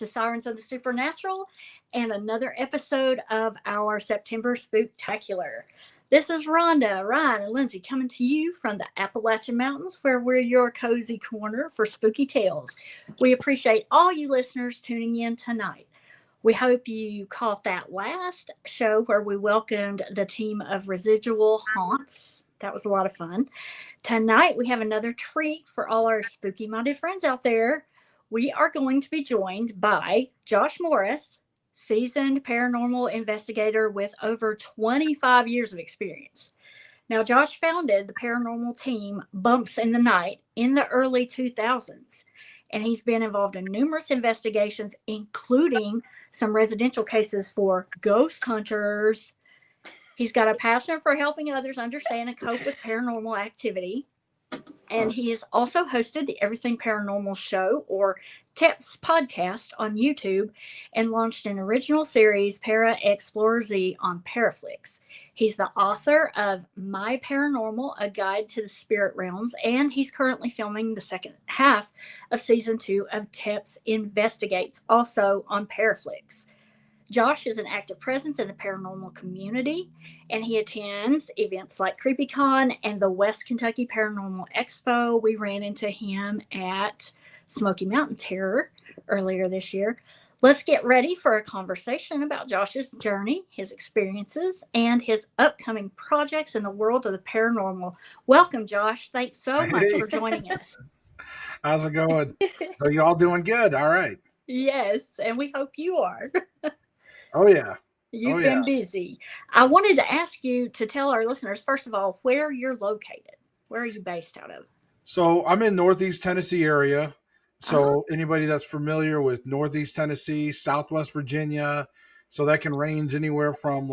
to Sirens of the Supernatural and another episode of our September Spooktacular. This is Rhonda, Ryan, and Lindsay coming to you from the Appalachian Mountains, where we're your cozy corner for spooky tales. We appreciate all you listeners tuning in tonight. We hope you caught that last show where we welcomed the team of Residual Haunts. That was a lot of fun. Tonight, we have another treat for all our spooky minded friends out there. We are going to be joined by Josh Morris, seasoned paranormal investigator with over 25 years of experience. Now, Josh founded the paranormal team Bumps in the Night in the early 2000s, and he's been involved in numerous investigations, including some residential cases for ghost hunters. He's got a passion for helping others understand and cope with paranormal activity. And he has also hosted the Everything Paranormal Show, or Teps podcast, on YouTube and launched an original series, ParaXplorerZ, on Paraflixx. He's the author of My Paranormal, A Guide to the Spirit Realms, and he's currently filming the second half of season 2 of Teps Investigates, also on Paraflixx. Josh is an active presence in the paranormal community, and he attends events like CreepyCon and the West Kentucky Paranormal Expo. We ran into him at Smoky Mountain Terror earlier this year. Let's get ready for a conversation about Josh's journey, his experiences, and his upcoming projects in the world of the paranormal. Welcome, Josh. Thanks so much for joining us. How's it going? So you all doing good? All right. Yes, and we hope you are. Oh, yeah. You've been busy. I wanted to ask you to tell our listeners, first of all, where you're located. Where are you based out of? So I'm in Northeast Tennessee area. So anybody that's familiar with Northeast Tennessee, Southwest Virginia, so that can range anywhere from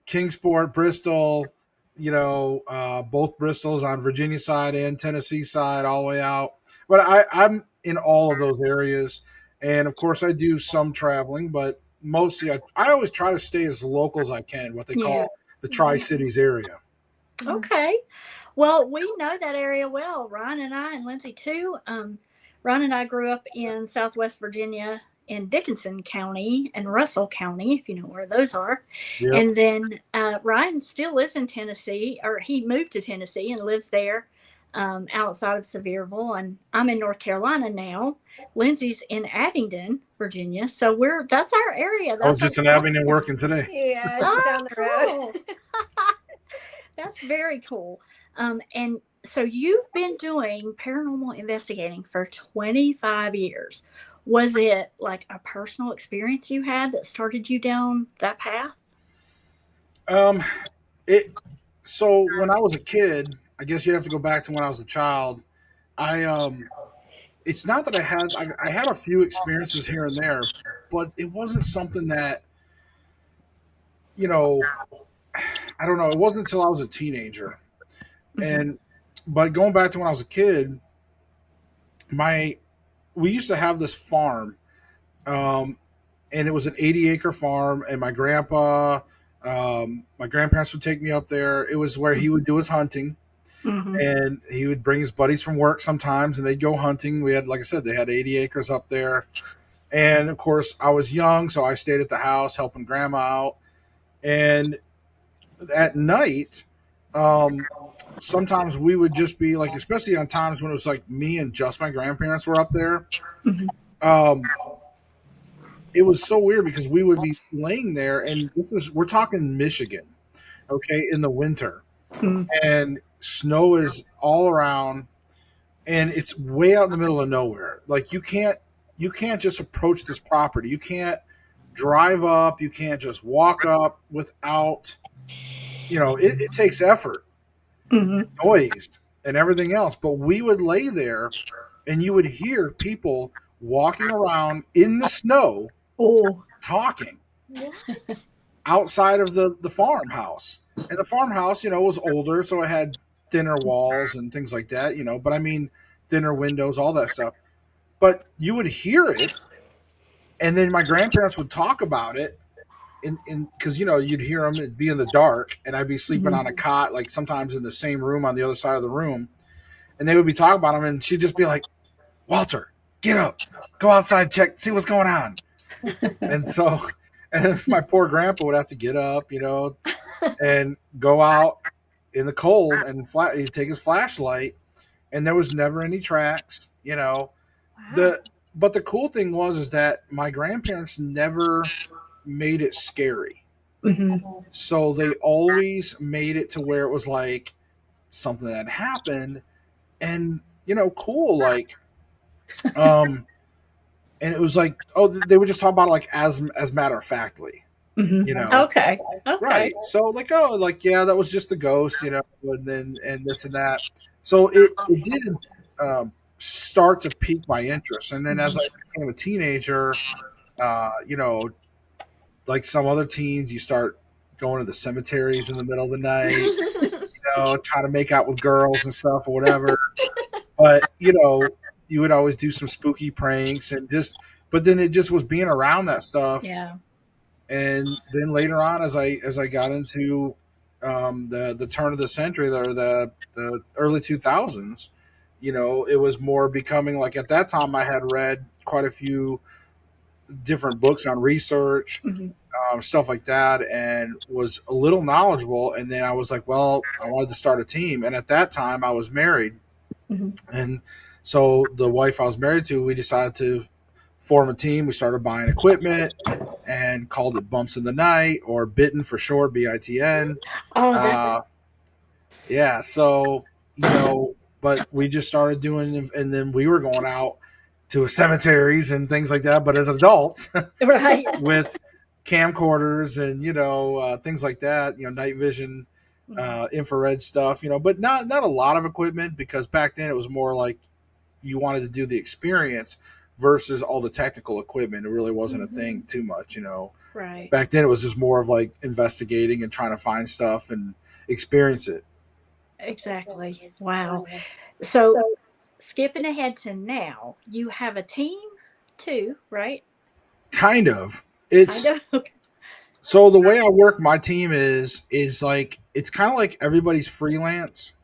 Kingsport, Bristol, both Bristols on Virginia side and Tennessee side all the way out. But I'm in all of those areas. And, of course, I do some traveling, but mostly I always try to stay as local as I can, what they call the Tri-Cities area. Okay. Well, we know that area well, Ryan and I, and Lindsay too. Ryan and I grew up in Southwest Virginia in Dickinson County and Russell County, if you know where those are. Yep. And then Ryan still lives in Tennessee, or he moved to Tennessee and lives there outside of Sevierville. And I'm in North Carolina now. Lindsay's in Abingdon, Virginia. So that's our area. I was just in Abingdon working today. Yeah, just down the road. That's very cool. And so you've been doing paranormal investigating for 25 years. Was it like a personal experience you had that started you down that path? So when I was a kid, I guess you'd have to go back to when I was a child. It's not that I had a few experiences here and there, but it wasn't something that, I don't know. It wasn't until I was a teenager. But going back to when I was a kid, we used to have this farm, and it was an 80-acre farm, and my grandparents would take me up there. It was where he would do his hunting. Mm-hmm. And he would bring his buddies from work sometimes, and they'd go hunting. We had, like I said, they had 80 acres up there. And, of course, I was young, so I stayed at the house helping Grandma out. And at night, sometimes we would just be, like, especially on times when it was, like, me and just my grandparents were up there. Mm-hmm. It was so weird because we would be laying there, and we're talking Michigan, okay, in the winter. Mm-hmm. And snow is all around, and it's way out in the middle of nowhere. Like you can't just approach this property. You can't drive up. You can't just walk up without, it takes effort, noise, and everything else. But we would lay there, and you would hear people walking around in the snow, talking outside of the farmhouse. And the farmhouse, was older, so it had thinner walls and things like that, but I mean, thinner windows, all that stuff. But you would hear it, and then my grandparents would talk about it, because, you'd hear them, it'd be in the dark, and I'd be sleeping on a cot, like sometimes in the same room on the other side of the room, and they would be talking about them, and she'd just be like, Walter, get up, go outside, check, see what's going on. And so, and my poor grandpa would have to get up, and go out in the cold and he'd take his flashlight, and there was never any tracks. Wow. But the cool thing was is that my grandparents never made it scary. Mm-hmm. So they always made it to where it was like something that happened, and cool, like um and it was like, oh, they would just talk about it like as matter of factly, you Mm-hmm. know. Okay. Okay. Right. So like, oh, like, yeah, that was just the ghost, and then and this and that. So it did start to pique my interest, and then as I became a teenager, you know, like some other teens, you start going to the cemeteries in the middle of the night, trying to make out with girls and stuff or whatever. But you would always do some spooky pranks and just, but then it just was being around that stuff. Yeah. And then later on, as I got into the turn of the century, or the early 2000s, it was more becoming like, at that time I had read quite a few different books on research, Mm-hmm. stuff like that, and was a little knowledgeable. And then I was like, well, I wanted to start a team, and at that time I was married, Mm-hmm. and so the wife I was married to, we decided to form a team. We started buying equipment and called it Bumps in the Night, or Bitten for short, BITN. Oh, that. Uh, yeah, so, but we just started doing, and then we were going out to cemeteries and things like that, but as adults Right. with camcorders and, things like that, night vision, infrared stuff, but not a lot of equipment, because back then it was more like you wanted to do the experience versus all the technical equipment. It really wasn't a thing too much. Right. Back then it was just more of like investigating and trying to find stuff and experience it. Exactly. Wow. So, skipping ahead to now, you have a team too, right? Kind of. Kind It's of. so the way I work my team is like, it's kind of like everybody's freelance.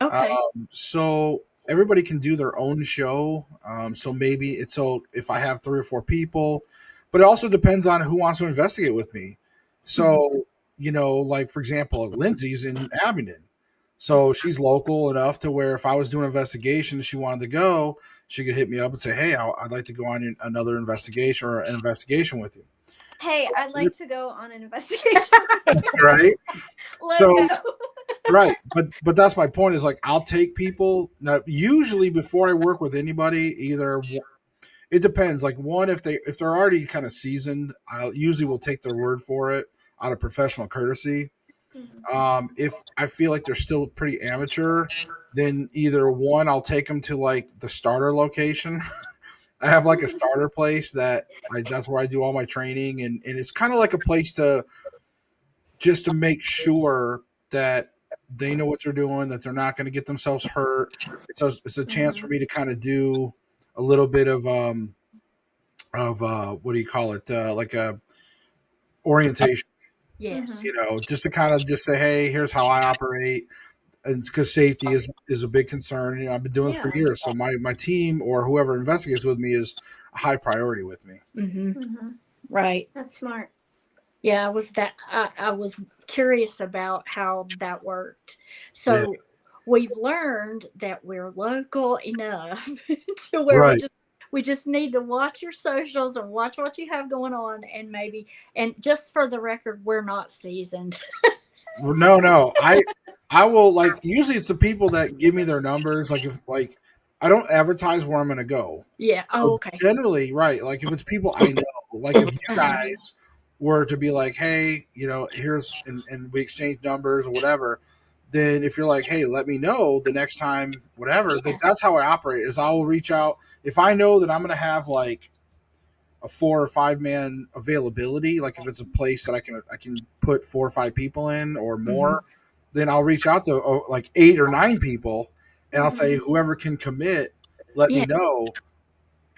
Okay. So everybody can do their own show. So maybe it's, so if I have 3 or 4 people, but it also depends on who wants to investigate with me. So, like for example, Lindsay's in Abington. So she's local enough to where if I was doing an investigation and she wanted to go, she could hit me up and say, hey, I'd like to go on another investigation or an investigation with you. Hey, I'd like to go on an investigation. Right. Let's So go. right, but that's my point, is like, I'll take people now, usually before I work with anybody. Either it depends, like, one, if they're already kind of seasoned, I usually will take their word for it out of professional courtesy. If I feel like they're still pretty amateur, then either one, I'll take them to like the starter location. I have like a starter place that's where I do all my training, and it's kind of like a place to just to make sure that they know what they're doing, that they're not going to get themselves hurt. It's a chance for me to kind of do a little bit of what do you call it, like a orientation, Yes. just to kind of just say, hey, here's how I operate. And because safety is a big concern. I've been doing this for years, so my team or whoever investigates with me is a high priority with me. Mm-hmm. Right. That's smart. Yeah, I was curious about how that worked. So Yeah. we've learned that we're local enough to where Right. we just need to watch your socials and watch what you have going on, and just for the record, we're not seasoned. No. I will, like, usually it's the people that give me their numbers. Like, if like I don't advertise where I'm going to go. Yeah. Oh, So okay. generally, right, like if it's people I know, like if you guys were to be like, hey, here's, and we exchange numbers or whatever, then if you're like, hey, let me know the next time, whatever, Yeah. that's how I operate. Is I will reach out if I know that I'm going to have like a 4 or 5 man availability. Like if it's a place that I can put 4 or 5 people in or more, then I'll reach out to like 8 or 9 people, and I'll say, whoever can commit, let me Yeah. know.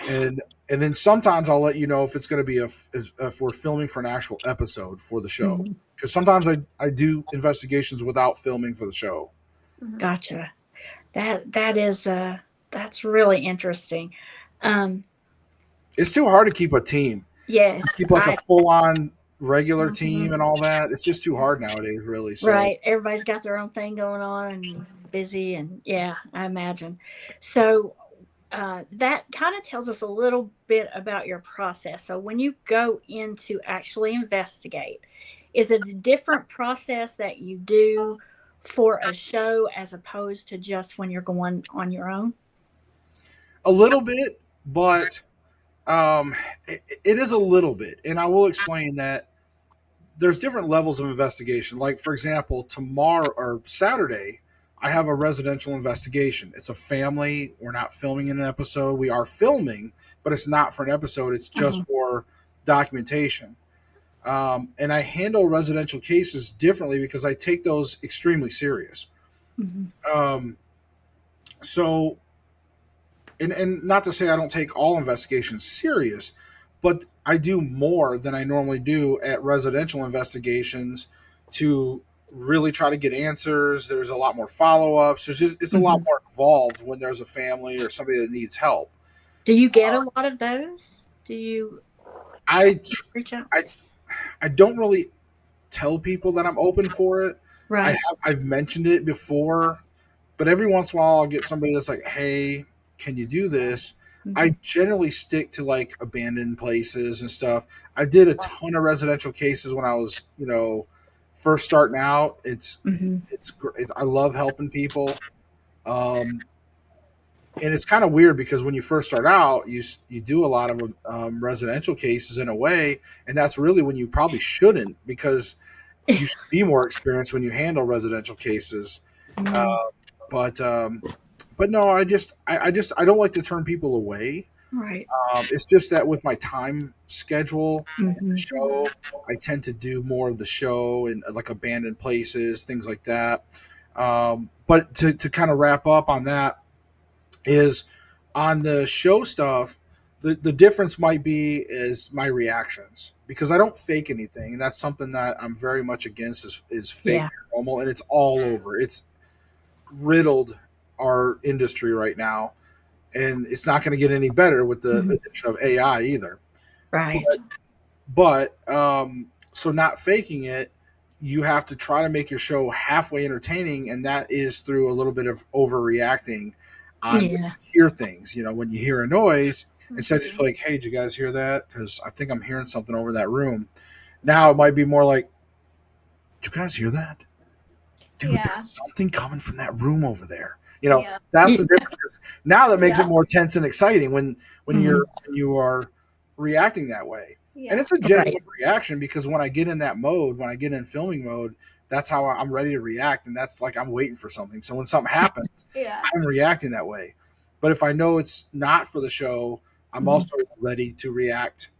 And then sometimes I'll let you know if it's going to be if we're filming for an actual episode for the show, because sometimes I do investigations without filming for the show. Gotcha. That's really interesting. Um, It's too hard to keep a team. yes, To keep like a full on regular Mhm. team and all that. It's just too hard nowadays, really. So right. Everybody's got their own thing going on and busy, and yeah, I imagine. So that kind of tells us a little bit about your process. So when you go in to actually investigate, is it a different process that you do for a show as opposed to just when you're going on your own? a little bit, but um, it is a little bit, and I will explain that there's different levels of investigation. Like for example, tomorrow or Saturday, I have a residential investigation. It's a family. We're not filming in an episode. We are filming, but it's not for an episode. It's Uh-huh. just for documentation. And I handle residential cases differently because I take those extremely serious. Mhm. Um, so, and not to say I don't take all investigations serious, but I do more than I normally do at residential investigations to really try to get answers. There's a lot more follow ups. It's a lot Mhm. more involved when there's a family or somebody that needs help. Do you get a lot of those? Do you I reach out? I I don't really tell people that I'm open for it. Right. I've mentioned it before, but every once in a while I'll get somebody that's like, "Hey, can you do this?" I Mhm. generally stick to like abandoned places and stuff. I did a ton of residential cases when I was, first starting out. Mhm. I love helping people. Um, and it's kind of weird because when you first start out, you do a lot of residential cases in a way, and that's really when you probably shouldn't because you should be more experienced when you handle residential cases. Uh, Mm. but but no, I don't like to turn people away. Right. It's just that with my time schedule and the Mhm. show, I tend to do more of the show and like abandoned places, things like that. But to kind of wrap up on that is on the show stuff, the difference might be is my reactions because I don't fake anything, and that's something that I'm very much against is fake Yeah. paranormal, and it's all over. It's riddled our industry right now, and it's not going to get any better with the Mhm. addition of AI either. Right. So not faking it, you have to try to make your show halfway entertaining, and that is through a little bit of overreacting on when Yeah. you hear things. When you hear a noise, instead of just Mhm. like, "Hey, did you guys hear that? Because I think I'm hearing something over in that room." Now it might be more like, "Did you guys hear that? Dude, there's Yeah. something coming from that room over there." Yeah. That's Yeah. the difference. 'Cause now that makes it Yeah. more tense and exciting when Mhm. you are reacting that way. And Yeah. it's a Right. genuine reaction because when I get in that mode, when I get in filming mode, that's how I'm ready to react, and that's like I'm waiting for something. So when something happens, Yeah. I'm reacting that way. But if I know it's not for the show, I'm Mhm. also ready to react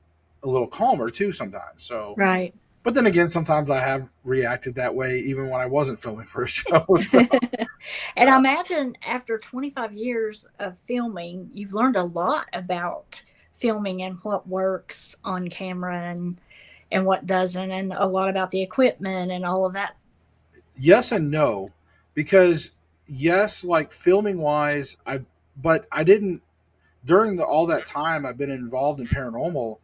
a little calmer too sometimes. So Right. but then again, sometimes I have reacted that way even when I wasn't filming for a show. So And I imagine after 25 years of filming, you've learned a lot about filming and what works on camera and what doesn't, and a lot about the equipment and all of that. yes and no, because yes, like filming wise, but I didn't during all that time I've been involved in paranormal.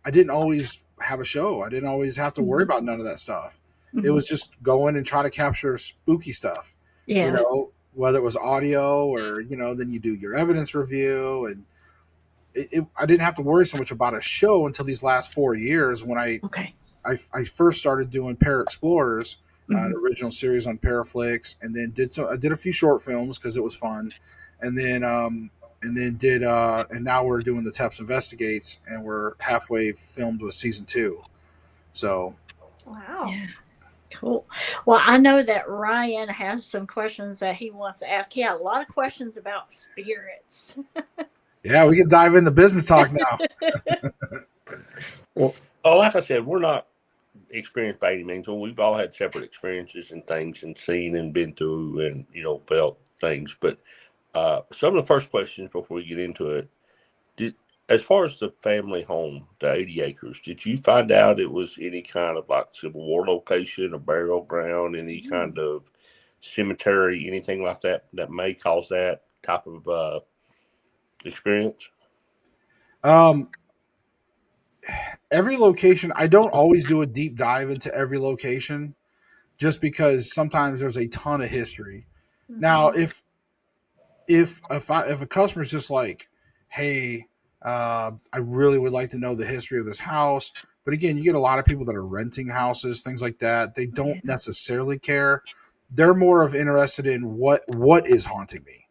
I didn't always have a show. I didn't always have to worry Mhm. about none of that stuff. It Mhm. was just go in and try to capture spooky stuff, Yeah. whether it was audio or, then you do your evidence review. And I didn't have to worry so much about a show until these last 4 years when Okay. I first started doing ParaXplorerZ, an Mhm. original series on Paraflixx, and then I did a few short films because it was fun. And then and now we're doing the Teps Investigates, and we're halfway filmed with season 2. So Wow. Yeah. Cool. Well, I know that Ryan has some questions that he wants to ask. He had a lot of questions about spirits. yeah, we can dive into business talk now. Well, like I said, we're not experienced by any means. Well, we've all had separate experiences and things and seen and been through and, felt things. But some of the first questions before we get into it, did as far as the family home, the 80 acres, did you find out it was any kind of like Civil War location, a burial ground, any kind of cemetery, anything like that that may cause that type of experience? Um, every location, I don't always do a deep dive into every location, just because sometimes there's a ton of history. Now, if a customer's just like, hey, I really would like to know the history of this house, but again, you get a lot of people that are renting houses, things like that. They don't necessarily care. They're more of interested in what is haunting me,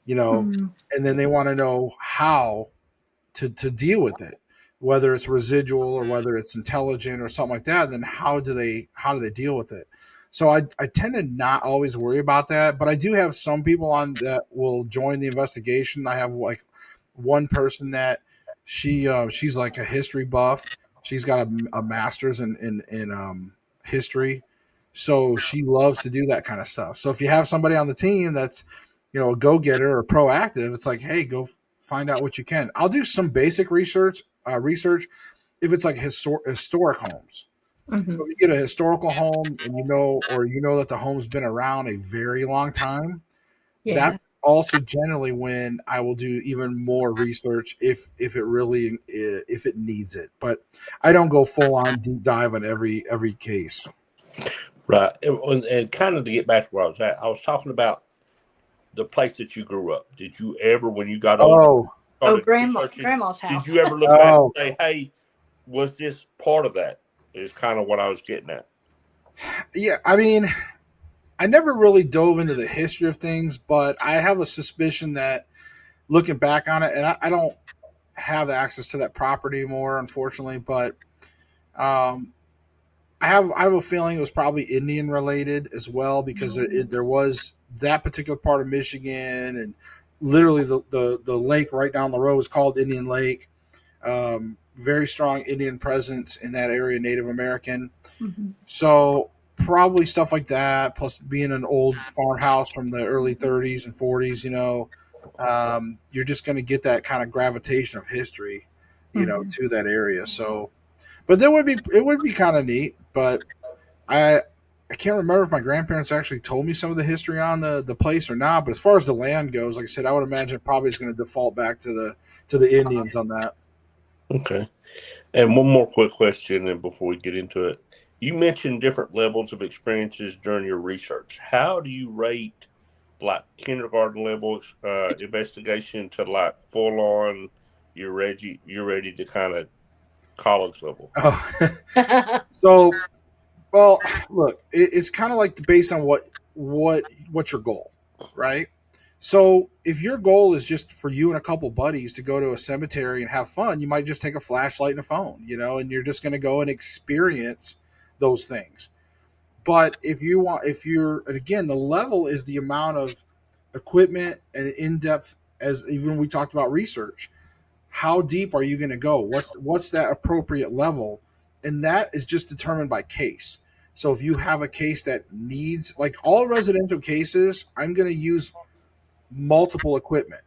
Mhm. and then they want to know how to deal with it, whether it's residual or whether it's intelligent or something like that. And then how do they deal with it? So I tend to not always worry about that, but I do have some people on that will join the investigation. I have like one person that she's like a history buff. She's got a master's in history, so she loves to do that kind of stuff. So if you have somebody on the team that's a go getter or proactive, it's like, hey, go find out what you can. I'll do some basic research if it's like historic homes. So Mhm. if you get a historical home and or that the home's been around a very long time, Yeah. that's also generally when I will do even more research if it really if it needs it. But I don't go full on deep dive on every case. Right. And kind of to get back to where I was at, I was talking about the place that you grew up. Did you ever, when you got older, Oh, Oh, started researching, grandma's did house. you ever look back oh, and say, hey, was this part of that? Is kind of what I was getting at. yeah. I mean, I never really dove into the history of things, but I have a suspicion that looking back on it, and I don't have access to that property anymore, unfortunately, but um, I have a feeling it was probably Indian related as well, because there was that particular part of Michigan, and literally the lake right down the road is called Indian Lake. Very strong Indian presence in that area, Native American. Mhm. So probably stuff like that, plus being an old farmhouse from the early 30s and 40s, you're just going to get that kind of gravitation of history, Mhm. to that area. So, but it would be kind of neat. But I I can't remember if my grandparents actually told me some of the history on the place or not. But as far as the land goes, like I said, I would imagine it probably is going to default back to the Indians on that. Okay. And one more quick question, and before we get into it, you mentioned different levels of experiences during your research. How do you rate like kindergarten level investigation to like full on? You're ready to kind of college level. Oh. So, well, look, it's kind of like based on what's your goal, right? So if your goal is just for you and a couple buddies to go to a cemetery and have fun, you might just take a flashlight and a phone, and you're just going to go and experience those things. But and again, the level is the amount of equipment and in depth, as even we talked about research. How deep are you going to go? What's that appropriate level? And that is just determined by case. So if you have a case that needs, like all residential cases, I'm going to use multiple equipment.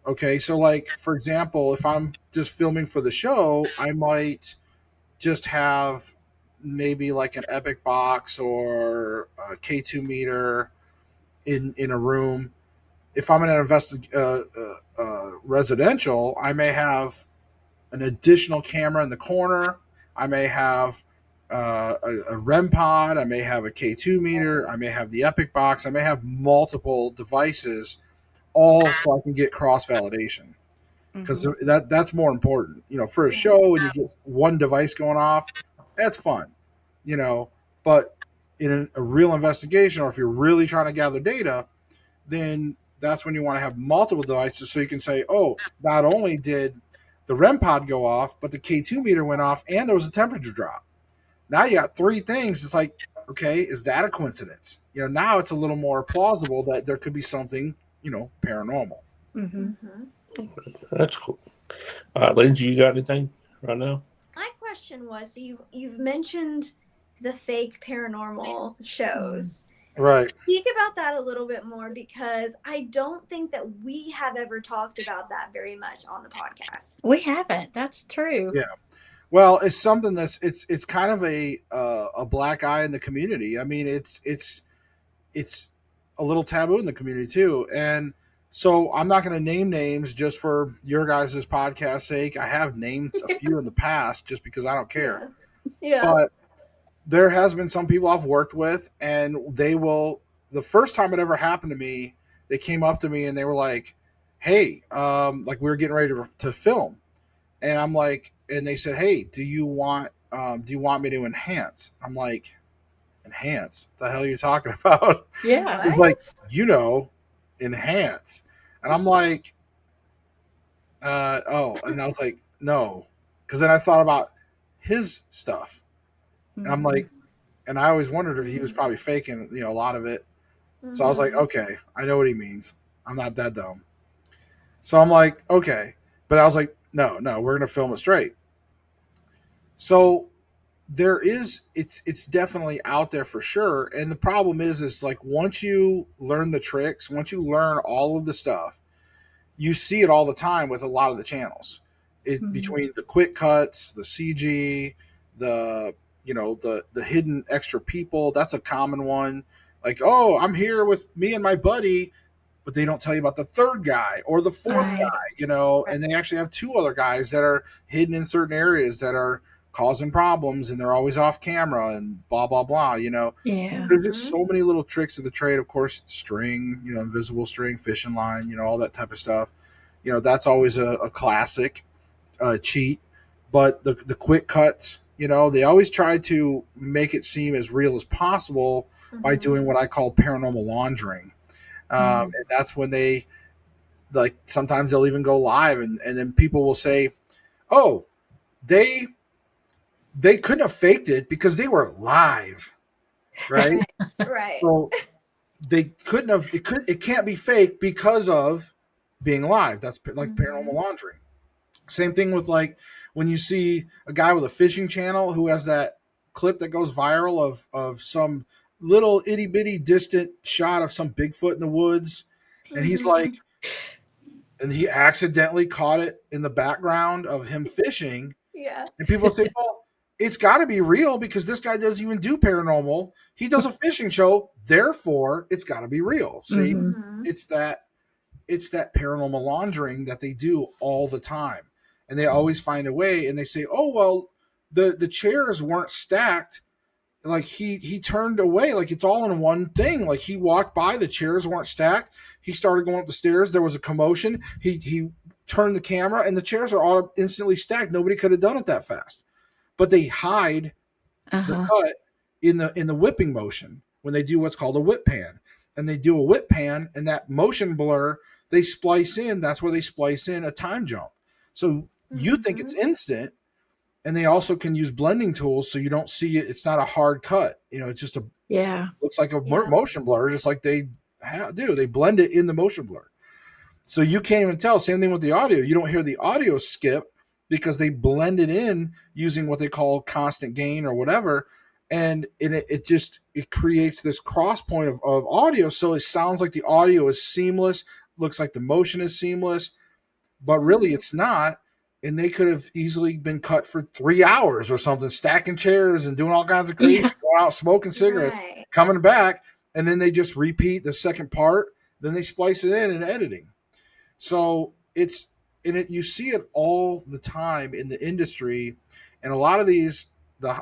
Okay, so like for example, if I'm just filming for the show, I might just have maybe like an Epic box or a K2 meter in a room. If I'm in an residential, I may have an additional camera in the corner. I may have a REM pod. I may have a K2 meter. I may have the Epic box. I may have multiple devices, all so I can get cross validation, because Mhm. that's more important. For a show and you get one device going off, that's fun, you know. But in a real investigation, or if you're really trying to gather data, then that's when you want to have multiple devices, so you can say, oh, not only did the REM pod go off, but the K2 meter went off and there was a temperature drop. Now you got three things. It's like, okay, is that a coincidence? Now it's a little more plausible that there could be something, paranormal. Mhm. That's cool. All right, Lindsay, you got anything right now? My question was, so you've mentioned the fake paranormal shows. Right. Speak about that a little bit more, because I don't think that we have ever talked about that very much on the podcast. We haven't. That's true. Yeah. Well, it's something it's kind of a black eye in the community. I mean, it's a little taboo in the community too. And So I'm not going to name names just for your guys' podcast sake. I have named a few in the past just because I don't care. Yeah. But there has been some people I've worked with, and they will. The first time it ever happened to me, they came up to me and they were like, "Hey, like we were getting ready to film," and I'm like, and they said, "Hey, do you want me to enhance?" I'm like, "Enhance? What the hell are you talking about?" Yeah. He's like, enhance, and I'm like, oh, and I was like, no, because then I thought about his stuff, and I'm like, and I always wondered if he was probably faking, a lot of it. So I was like, Mhm. okay, I know what he means. I'm not that dumb. So I'm like, okay, but I was like, no, we're gonna film it straight. So it's definitely out there for sure. And the problem is like once you learn the tricks, once you learn all of the stuff, you see it all the time with a lot of the channels. Between the quick cuts, the CG, the the hidden extra people, that's a common one. Like, oh, I'm here with me and my buddy, but they don't tell you about the third guy or the fourth Right. guy, and they actually have two other guys that are hidden in certain areas that are causing problems, and they're always off camera and blah blah blah. Yeah. There's just so many little tricks of the trade. Of course, string, invisible string, fishing line, all that type of stuff. That's always a classic cheat. But the quick cuts, they always try to make it seem as real as possible by doing what I call paranormal laundering. And that's when they, like, sometimes they'll even go live, and then people will say, oh, they couldn't have faked it because they were live, right? Right. So they couldn't have, it can't be fake because of being live. That's like paranormal laundering. Same thing with, like, when you see a guy with a fishing channel who has that clip that goes viral of some little itty bitty distant shot of some Bigfoot in the woods, and he's like, and he accidentally caught it in the background of him fishing, Yeah. and people say, well, it's got to be real because this guy doesn't even do paranormal. He does a fishing show, therefore it's got to be real. See, it's that paranormal laundering that they do all the time, and they always find a way. And they say, oh, well, the chairs weren't stacked, like he turned away, like it's all in one thing. Like he walked by, the chairs weren't stacked, he started going up the stairs, there was a commotion, he turned the camera, and the chairs are all instantly stacked. Nobody could have done it that fast. But they hide the cut in the whipping motion when they do what's called a whip pan. And they do a whip pan, and that motion blur, they splice in, that's where they splice in a time jump. So you think it's instant, and they also can use blending tools so you don't see it. It's not a hard cut. It's just looks like a motion blur, just like they do. They blend it in the motion blur. So you can't even tell. Same thing with the audio. You don't hear the audio skip because they blend it in using what they call constant gain or whatever. And it creates this cross point of audio. So it sounds like the audio is seamless, looks like the motion is seamless, but really it's not. And they could have easily been cut for 3 hours or something, stacking chairs and doing all kinds of crazy, going out smoking cigarettes, coming back, and then they just repeat the second part. Then they splice it in editing. So you see it all the time in the industry, and a lot of these,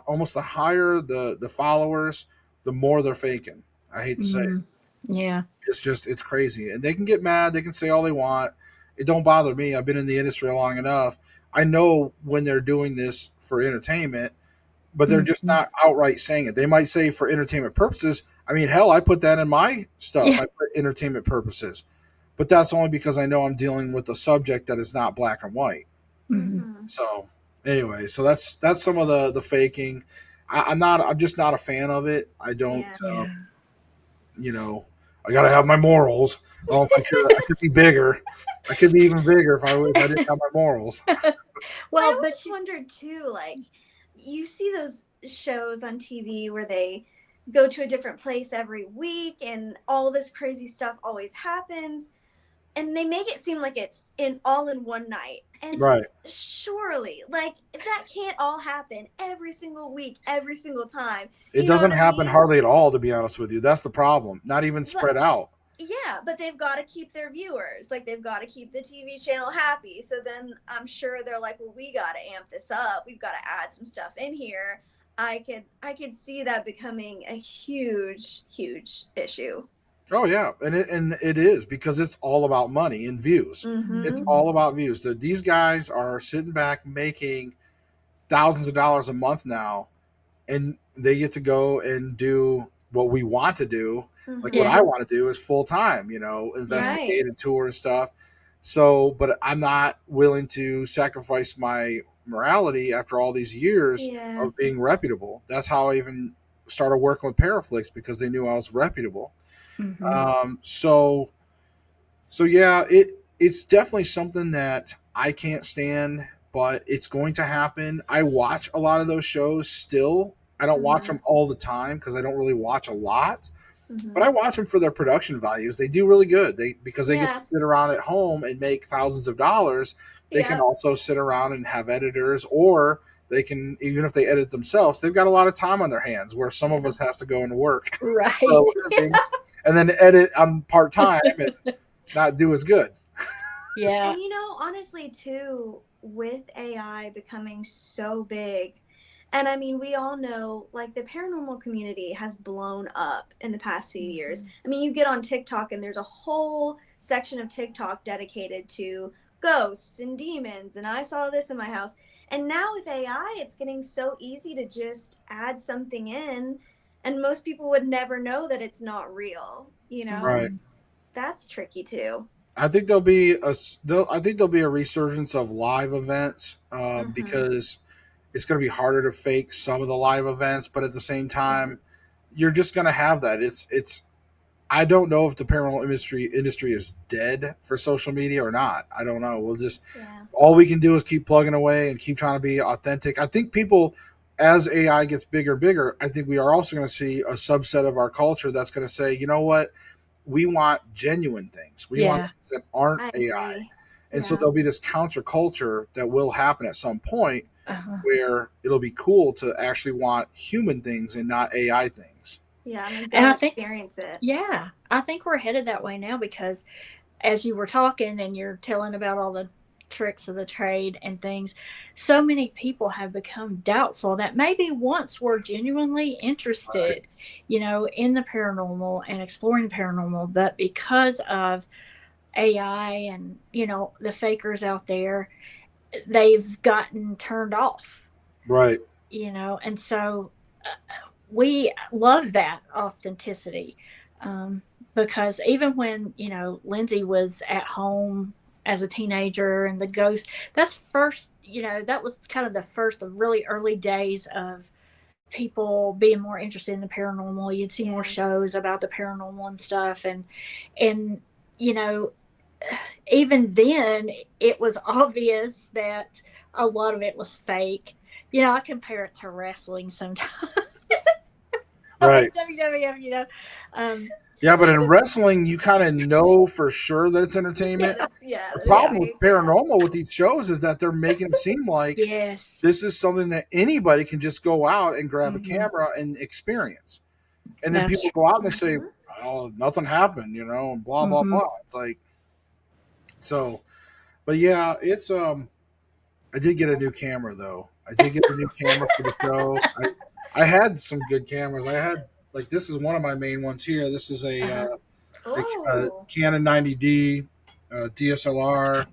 almost the higher the followers, the more they're faking. I hate to say it. Yeah. It's crazy, and they can get mad. They can say all they want. It don't bother me. I've been in the industry long enough. I know when they're doing this for entertainment, but they're just not outright saying it. They might say for entertainment purposes. I mean, hell, I put that in my stuff. I put entertainment purposes, but that's only because I know I'm dealing with a subject that is not black and white. So anyway, so that's some of the faking. I'm just not a fan of it. I don't. I got to have my morals. Else I could be bigger. I could be even bigger if I didn't have my morals. Well, I always wondered too, like, you see those shows on TV where they go to a different place every week and all this crazy stuff always happens, and they make it seem like it's all in one night. And surely, like, that can't all happen every single week, every single time. It doesn't happen hardly at all, to be honest with you. That's the problem. Not even spread out. Yeah, Yeah, but they've got to keep their viewers. Like, they've got to keep the TV channel happy. So then I'm sure they're like, well, we got to amp this up. We've got to add some stuff in here. I could see that becoming a huge, huge issue. Oh yeah, and it is, because it's all about money and views. Mm-hmm. It's all about views. These guys are sitting back making thousands of dollars a month now, and they get to go and do what we want to do. Like, what Yeah. I want to do is full time, investigate and tour and stuff. So, but I'm not willing to sacrifice my morality after all these years of being reputable. That's how I even started working with Paraflixx, because they knew I was reputable. So yeah, it's definitely something that I can't stand, but it's going to happen. I watch a lot of those shows still. I don't watch them all the time because I don't really watch a lot, but I watch them for their production values. They do really good. Because they get to sit around at home and make thousands of dollars. They can also sit around and have editors, or they can, even if they edit themselves, they've got a lot of time on their hands, where some of us has to go into work. Right. And then edit on part-time and not do as good. Yeah. And honestly too, with AI becoming so big, and I mean, we all know, like, the paranormal community has blown up in the past few years. I mean, you get on TikTok and there's a whole section of TikTok dedicated to ghosts and demons, and I saw this in my house. And now with AI, it's getting so easy to just add something in, and most people would never know that it's not real, Right. That's tricky too. I think there'll be a resurgence of live events, because it's going to be harder to fake some of the live events, but at the same time, you're just going to have that. It's I don't know if the paranormal industry is dead for social media or not. I don't know. We'll just all we can do is keep plugging away and keep trying to be authentic. I think people, as AI gets bigger and bigger, I think we are also going to see a subset of our culture that's going to say, you know what, we want genuine things. We want things that aren't AI. And so there'll be this counterculture that will happen at some point, where it'll be cool to actually want human things and not AI things. Yeah, I mean, and I think experience it. Yeah, I think we're headed that way now, because as you were talking and you're telling about all the tricks of the trade and things, so many people have become doubtful that maybe once were genuinely interested, in the paranormal and exploring the paranormal, but because of AI and, the fakers out there, they've gotten turned off. Right. And so we love that authenticity, because even when, Lindsay was at home as a teenager and the ghost, that's first, that was kind of the first of really early days of people being more interested in the paranormal. You'd see more shows about the paranormal and stuff. And, even then it was obvious that a lot of it was fake. I compare it to wrestling sometimes. Right. WWF, Yeah, but in wrestling, you kind of know for sure that it's entertainment. The problem with paranormal with these shows is that they're making it seem like this is something that anybody can just go out and grab a camera and experience. And then people go out and they say, oh, nothing happened, and blah, blah, blah. It's like, so, but yeah, it's, I did get a new camera though. I did get a new camera for the show. I had some good cameras. I had, like, this is one of my main ones here. This is a Canon 90D DSLR.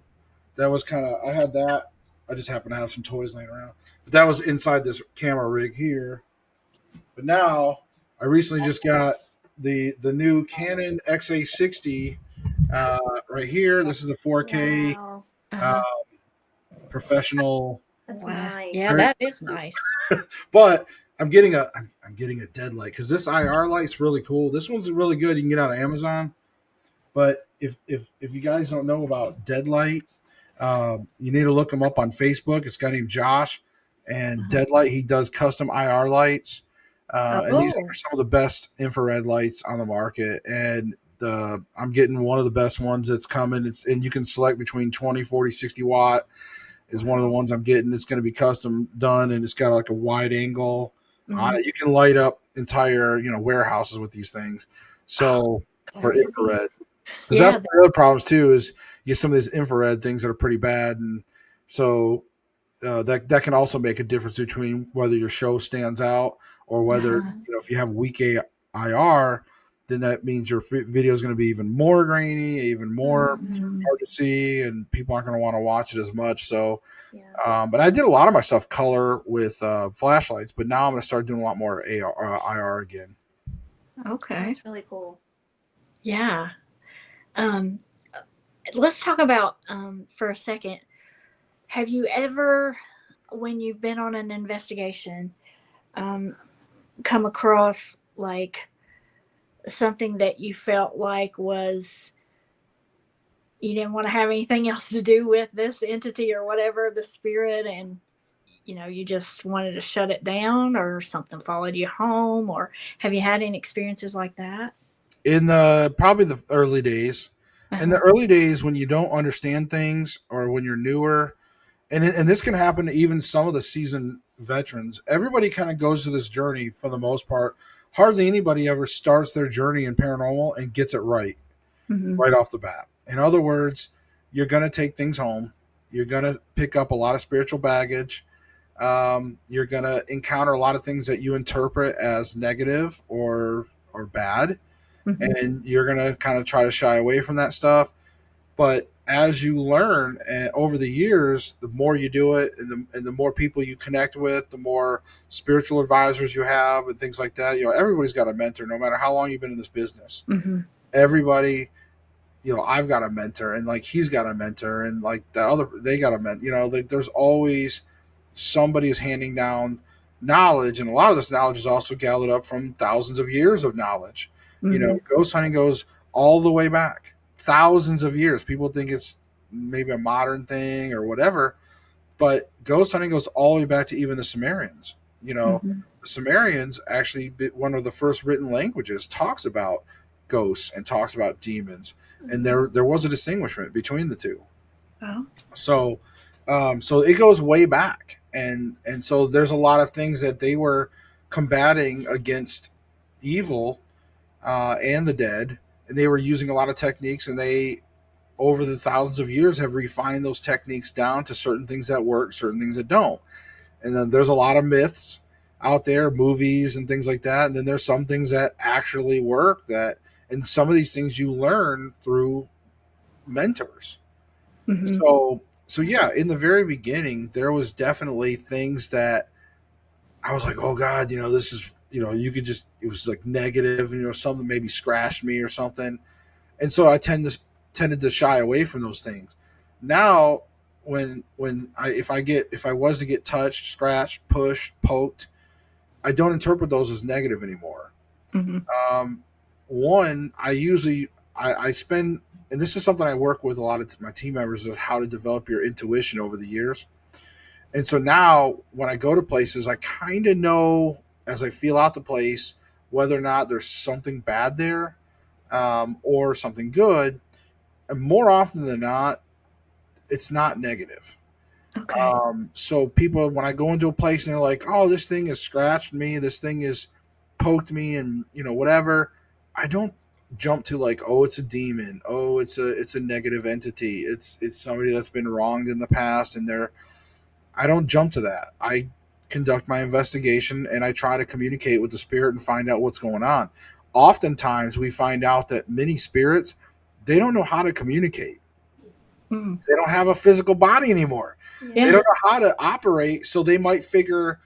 That was kind of, I had that. I just happen to have some toys laying around. But that was inside this camera rig here. But now, I recently just got the new Canon XA60 right here. This is a 4K professional. That's nice. Yeah, that is nice. But I'm getting a dead light because this IR light's really cool. This one's really good. You can get on Amazon. But if you guys don't know about Deadlight, you need to look him up on Facebook. It's a guy named Josh, and Deadlight, he does custom IR lights, and these are some of the best infrared lights on the market. And I'm getting one of the best ones that's coming. And you can select between 20, 40, 60 watt is one of the ones I'm getting. It's going to be custom done, and it's got like a wide angle on it. You can light up entire warehouses with these things. So for infrared. Because Yeah. that's one of the other problems too. Is you get some of these infrared things that are pretty bad, and so that can also make a difference between whether your show stands out or whether if you have weak IR, then that means your video is going to be even more grainy, even more hard to see, and people aren't going to want to watch it as much. So, but I did a lot of my stuff color with flashlights, but now I'm going to start doing a lot more IR again. Okay. That's really cool. Yeah. Let's talk about for a second. Have you ever, when you've been on an investigation, come across like something that you felt like was you didn't want to have anything else to do with this entity or whatever, the spirit, and you just wanted to shut it down, or something followed you home, or have you had any experiences like that? In probably the early days, in the early days when you don't understand things or when you're newer, and this can happen to even some of the seasoned veterans. Everybody kind of goes to this journey for the most part. Hardly anybody ever starts their journey in paranormal and gets it right off the bat. In other words, you're going to take things home. You're going to pick up a lot of spiritual baggage. You're going to encounter a lot of things that you interpret as negative or bad. And you're going to kind of try to shy away from that stuff. But as you learn over the years, the more you do it and the more people you connect with, the more spiritual advisors you have and things like that. Everybody's got a mentor, no matter how long you've been in this business. Everybody, I've got a mentor, and like he's got a mentor, and like they got a mentor. There's always somebody is handing down knowledge, and a lot of this knowledge is also gathered up from thousands of years of knowledge. Ghost hunting goes all the way back thousands of years. People think it's maybe a modern thing or whatever, but ghost hunting goes all the way back to even the Sumerians. The Sumerians actually, one of the first written languages, talks about ghosts and talks about demons, and there was a distinguishment between the two. So it goes way back, and so there's a lot of things that they were combating against evil and the dead, and they were using a lot of techniques, and they over the thousands of years have refined those techniques down to certain things that work, certain things that don't. And then there's a lot of myths out there, movies and things like that, and then there's some things that actually work, and some of these things you learn through mentors. So yeah, in the very beginning there was definitely things that I was like, oh God, this is, you could just, it was like negative, something maybe scratched me or something. And so I tended to shy away from those things. Now, if I was to get touched, scratched, pushed, poked, I don't interpret those as negative anymore. One, I spend, and this is something I work with a lot of my team members, is how to develop your intuition over the years. And so now when I go to places, I kind of know as I feel out the place whether or not there's something bad there or something good. And more often than not, it's not negative. So people, when I go into a place and they're like, oh, this thing has scratched me, this thing has poked me, and whatever, I don't jump to like, oh, it's a demon, oh, it's a negative entity, it's somebody that's been wronged in the past, and I don't jump to that. I conduct my investigation and I try to communicate with the spirit and find out what's going on. Oftentimes we find out that many spirits, they don't know how to communicate. They don't have a physical body anymore. They don't know how to operate, so they might figure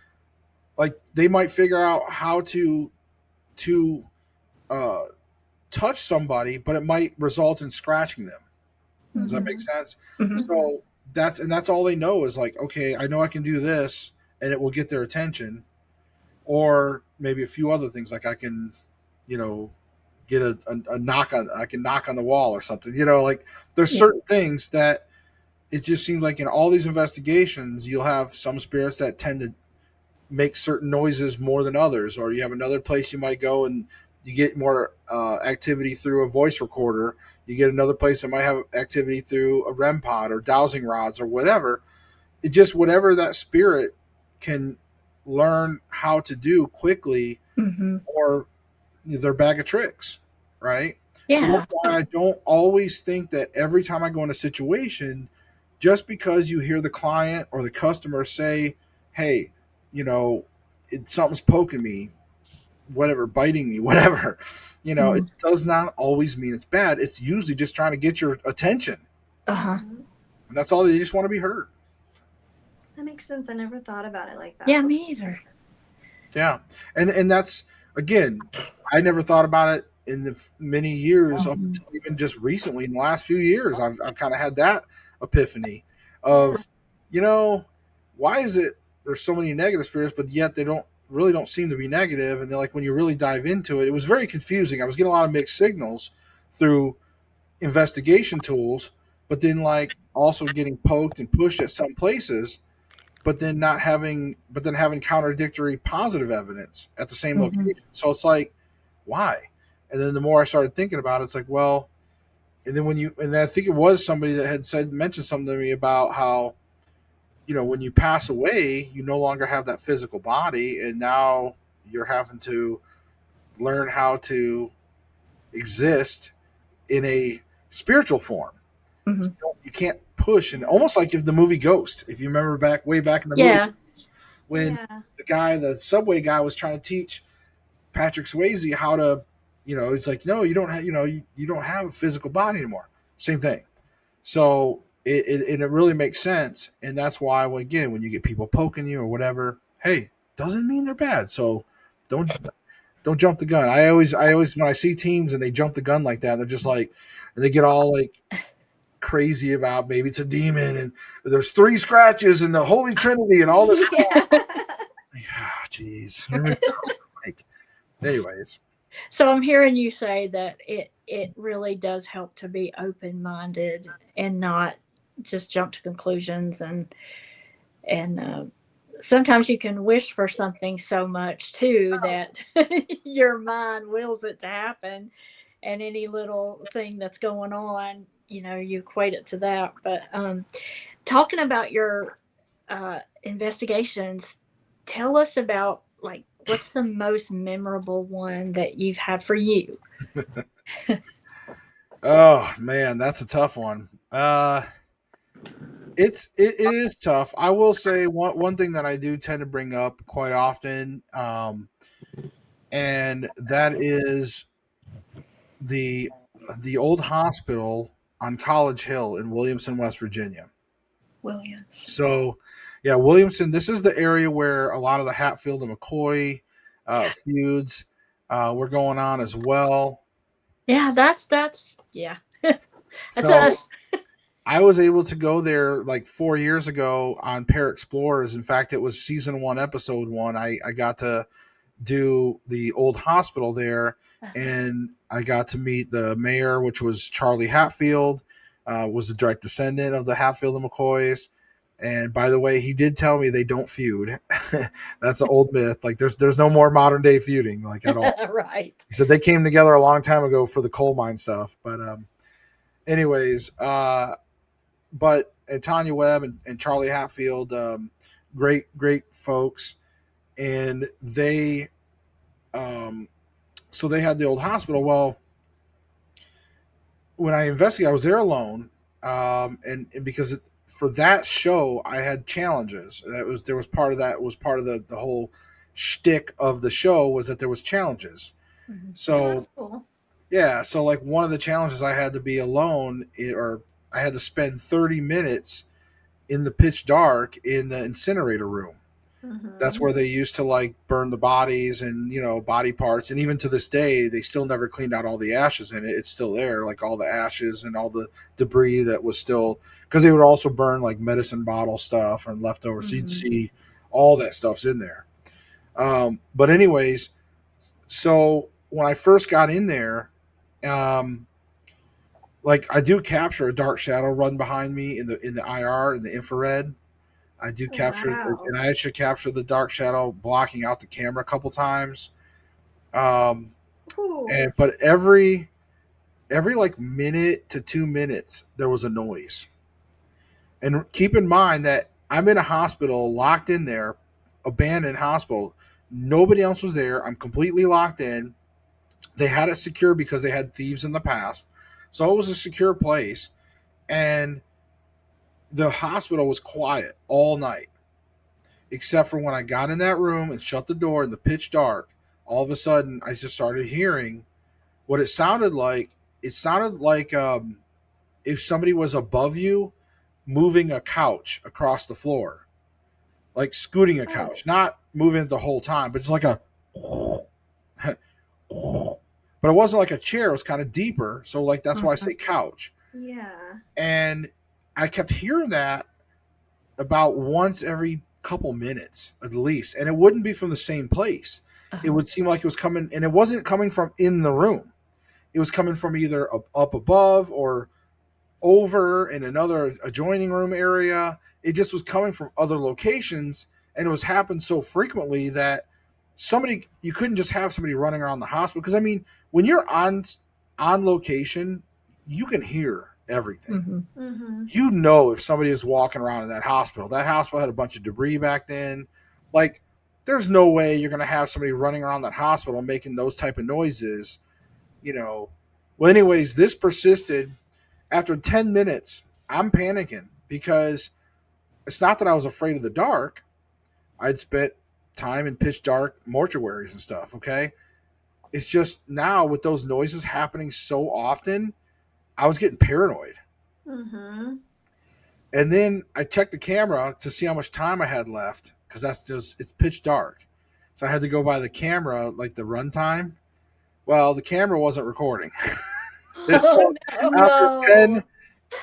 out how to touch somebody, but it might result in scratching them. Does that make sense? So that's all they know is like, okay, I know I can do this and it will get their attention, or maybe a few other things, like I can, get a knock on, I can knock on the wall or something, like there's certain things that it just seems like in all these investigations, you'll have some spirits that tend to make certain noises more than others, or you have another place you might go and you get more activity through a voice recorder. You get another place that might have activity through a REM pod or dowsing rods or whatever. It just, whatever that spirit can learn how to do quickly, or their bag of tricks, right? So Yeah. that's why I don't always think that every time I go in a situation, just because you hear the client or the customer say, hey, something's poking me, whatever, biting me, whatever, it does not always mean it's bad. It's usually just trying to get your attention. Uh-huh. And that's all. They just want to be heard. That makes sense. I never thought about it like that. Yeah, me either. Yeah. And that's, again, I never thought about it in the many years up until even just recently. In the last few years, I've kind of had that epiphany of, why is it there's so many negative spirits, but yet they don't seem to be negative. And they're like, when you really dive into it, it was very confusing. I was getting a lot of mixed signals through investigation tools, but then like also getting poked and pushed at some places, but then having contradictory positive evidence at the same location. So it's like, why? And then the more I started thinking about it, it's like, well, and then I think it was somebody that had mentioned something to me about how, when you pass away, you no longer have that physical body, and now you're having to learn how to exist in a spiritual form. So you can't push, and almost like if the movie Ghost, if you remember way back in the movie, when the subway guy was trying to teach Patrick Swayze how to, it's like, no, you don't have, you don't have a physical body anymore. Same thing. So it really makes sense, and that's why when you get people poking you or whatever, hey, doesn't mean they're bad. So don't jump the gun. I always when I see teams and they jump the gun like that, they're just like, and they get all like crazy about maybe it's a demon and there's 3 scratches and the Holy Trinity and all this crap. Jeez. Like, anyways. So I'm hearing you say that it really does help to be open-minded and not just jump to conclusions, and sometimes you can wish for something so much too that your mind wills it to happen, and any little thing that's going on, you equate it to that. But talking about your investigations, tell us about, like, what's the most memorable one that you've had for you? Oh man, that's a tough one. It is tough. I will say one thing that I do tend to bring up quite often, and that is the old hospital on College Hill in Williamson, West Virginia. Williams. So, yeah, Williamson. This is the area where a lot of the Hatfield and McCoy feuds were going on as well. Yeah, that's yeah. So I was able to go there like 4 years ago on ParaXplorerZ. In fact, it was season 1, episode 1. I got to do the old hospital there, and I got to meet the mayor, which was Charlie Hatfield, was the direct descendant of the Hatfield and McCoys. And by the way, he did tell me they don't feud. That's an old myth. Like there's no more modern day feuding, like, at all. Right. He said they came together a long time ago for the coal mine stuff. But anyways, but Tanya Webb and Charlie Hatfield, great folks, and they so they had the old hospital. Well, when I investigated, I was there alone, and because for that show I had challenges. There was part of the whole shtick of the show was that there was challenges. So cool. Yeah, so like one of the challenges, I had to be alone, or I had to spend 30 minutes in the pitch dark in the incinerator room. That's where they used to like burn the bodies and body parts, and even to this day they still never cleaned out all the ashes in it. It's still there, like all the ashes and all the debris that was still, because they would also burn like medicine bottle stuff and leftovers. So you'd see all that stuff's in there. But anyways, so when I first got in there, like I do capture a dark shadow run behind me in the IR, in the infrared. I do capture, and I actually capture the dark shadow blocking out the camera a couple times. But every like minute to 2 minutes there was a noise. And keep in mind that I'm in a hospital, locked in there, abandoned hospital. Nobody else was there. I'm completely locked in. They had it secure because they had thieves in the past. So it was a secure place. And the hospital was quiet all night, except for when I got in that room and shut the door in the pitch dark. All of a sudden, I just started hearing what it sounded like. It sounded like if somebody was above you moving a couch across the floor, like scooting a couch, not moving it the whole time, but just like a. But it wasn't like a chair; it was kind of deeper. So, like that's why I say couch. Yeah. And I kept hearing that about once every couple minutes at least, and it wouldn't be from the same place. It would seem like it was coming, and it wasn't coming from in the room. It was coming from either up above or over in another adjoining room area. It just was coming from other locations, and it was happened so frequently that you couldn't just have somebody running around the hospital, because I mean, when you're on location, you can hear everything. You know if somebody is walking around in that hospital. That hospital had a bunch of debris back then. Like, there's no way you're going to have somebody running around that hospital making those type of noises, you know. Well, anyways, this persisted. After 10 minutes, I'm panicking because it's not that I was afraid of the dark. I'd spent time in pitch dark mortuaries and stuff, okay? It's just now with those noises happening so often, I was getting paranoid. Mm-hmm. And then I checked the camera to see how much time I had left, because it's pitch dark. So I had to go by the camera, like the runtime. Well, the camera wasn't recording. So after 10,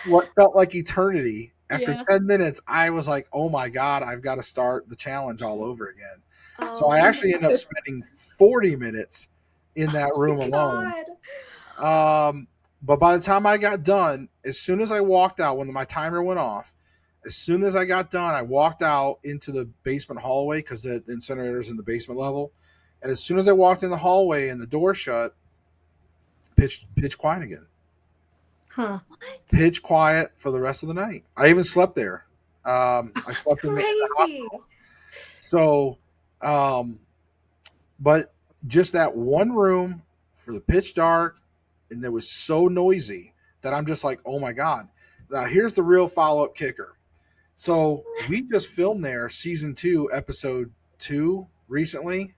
what felt like eternity, after 10 minutes, I was like, oh my God, I've got to start the challenge all over again. So I actually ended up spending 40 minutes in that room alone. But by the time I got done, as soon as I walked out, when my timer went off, as soon as I got done, I walked out into the basement hallway, because the incinerator's in the basement level. And as soon as I walked in the hallway and the door shut, pitch quiet again. What? Pitch quiet for the rest of the night. I even slept there. I slept in the hospital. So, but just that one room for the pitch dark, and it was so noisy that I'm just like, oh my God. Now, here's the real follow-up kicker. So we just filmed there season 2, episode 2 recently.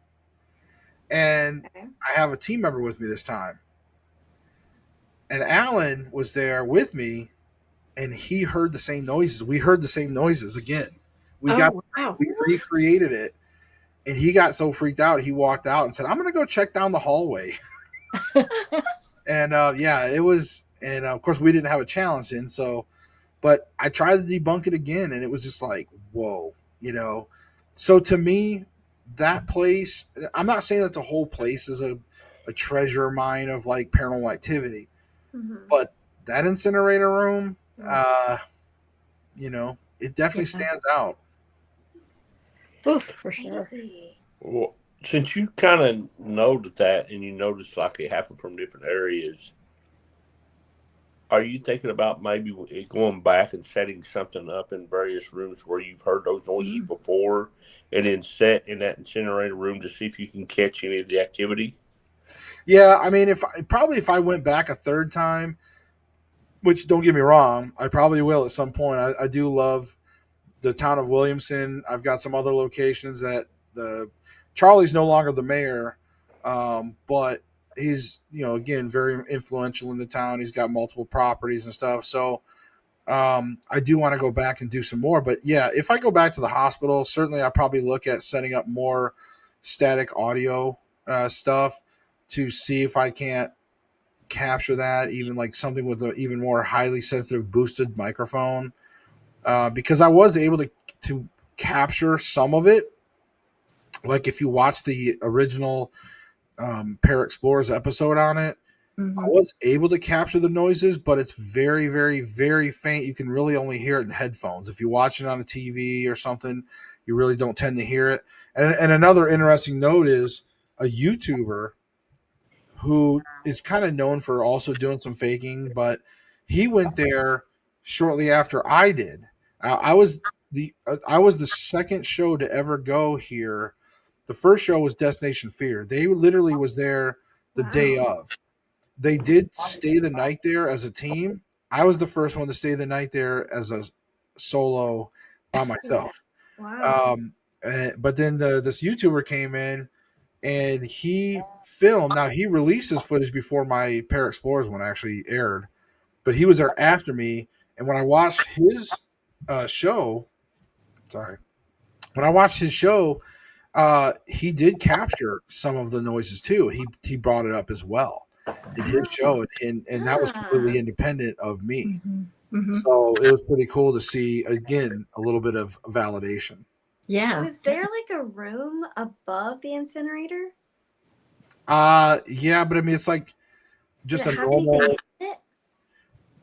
And I have a team member with me this time. And Alan was there with me, and he heard the same noises. We heard the same noises again. We recreated it. And he got so freaked out, he walked out and said, I'm going to go check down the hallway. And it was, and of course we didn't have a challenge in, so, but I tried to debunk it again, and it was just like, whoa, you know. So to me, that place, I'm not saying that the whole place is a treasure mine of like paranormal activity, but that incinerator room, you know, it definitely stands out. Oof, for sure. Well, since you kind of noted that, and you noticed like it happened from different areas, are you thinking about maybe going back and setting something up in various rooms where you've heard those noises before, and then set in that incinerator room to see if you can catch any of the activity? Yeah, I mean, if I went back a third time, which don't get me wrong, I probably will at some point. I do love the town of Williamson. I've got some other locations that Charlie's no longer the mayor, but he's, you know, again, very influential in the town. He's got multiple properties and stuff. So I do want to go back and do some more. But yeah, if I go back to the hospital, certainly I'll probably look at setting up more static audio stuff to see if I can't capture that, even like something with an even more highly sensitive boosted microphone, because I was able to capture some of it. Like if you watch the original ParaXplorerZ episode on it, I was able to capture the noises, but it's very, very, very faint. You can really only hear it in headphones. If you watch it on a TV or something, you really don't tend to hear it. And another interesting note is a YouTuber who is kind of known for also doing some faking, but he went there shortly after I did. I was the second show to ever go here. The first show was Destination Fear. They literally was there the day of. They did stay the night there as a team. I was the first one to stay the night there as a solo by myself. Wow. But then this YouTuber came in and he filmed. Now he released his footage before my ParaXplorerZ one actually aired, but he was there after me. And when I watched his show, when I watched his show, he did capture some of the noises too. He brought it up as well in his show, and that was completely independent of me. So it was pretty cool to see again a little bit of validation. Yeah. Was there like a room above the incinerator? Yeah, but I mean it's like just Did a it have normal. anything in it?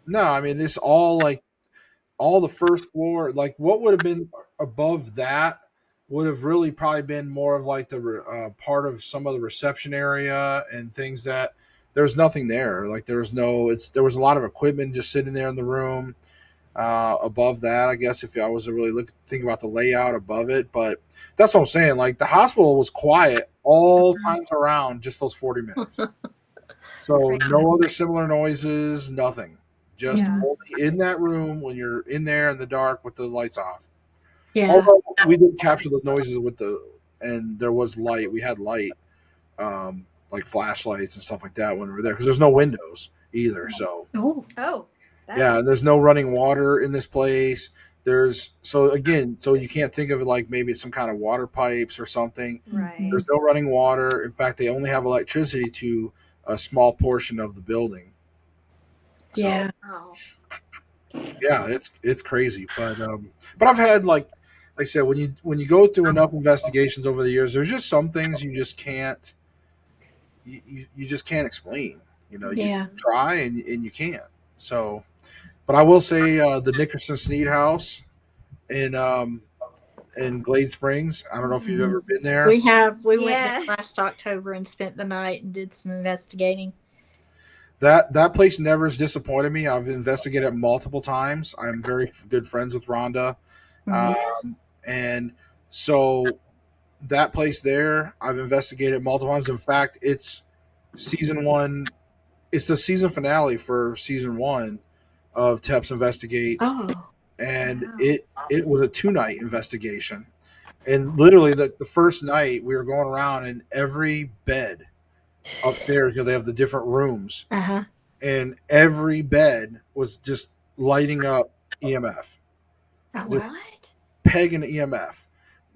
No, I mean this all the first floor. Like what would have been above that would have really probably been more of like the part of some of the reception area and things that there's nothing there. Like there was a lot of equipment just sitting there in the room. Above that, I guess if I was to really think about the layout above it, but that's what I'm saying. Like the hospital was quiet all times around, just those 40 minutes. So no other similar noises, nothing. Just only in that room when you're in there in the dark with the lights off. Yeah. Although we did capture those noises and there was light. We had light, like flashlights and stuff like that when we were there because there's no windows either. So yeah, and there's no running water in this place. So you can't think of it like maybe it's some kind of water pipes or something. Right. There's no running water. In fact, they only have electricity to a small portion of the building. So, yeah, it's crazy, but I've had like I said, when you go through enough investigations over the years, there's just some things you just can't you just can't explain. You know, you try and you can't. So, but I will say the Nickerson Sneed House in Glade Springs. I don't know if you've ever been there. We have. We went there last October and spent the night and did some investigating. That place never has disappointed me. I've investigated it multiple times. I'm very good friends with Rhonda. And so that place there, I've investigated multiple times. In fact, it's season 1. It's the season finale for season 1 of Teps Investigates. And it was a 2-night investigation. And literally the first night we were going around and every bed upstairs, they have the different rooms. And every bed was just lighting up EMF. What? Pegging EMF.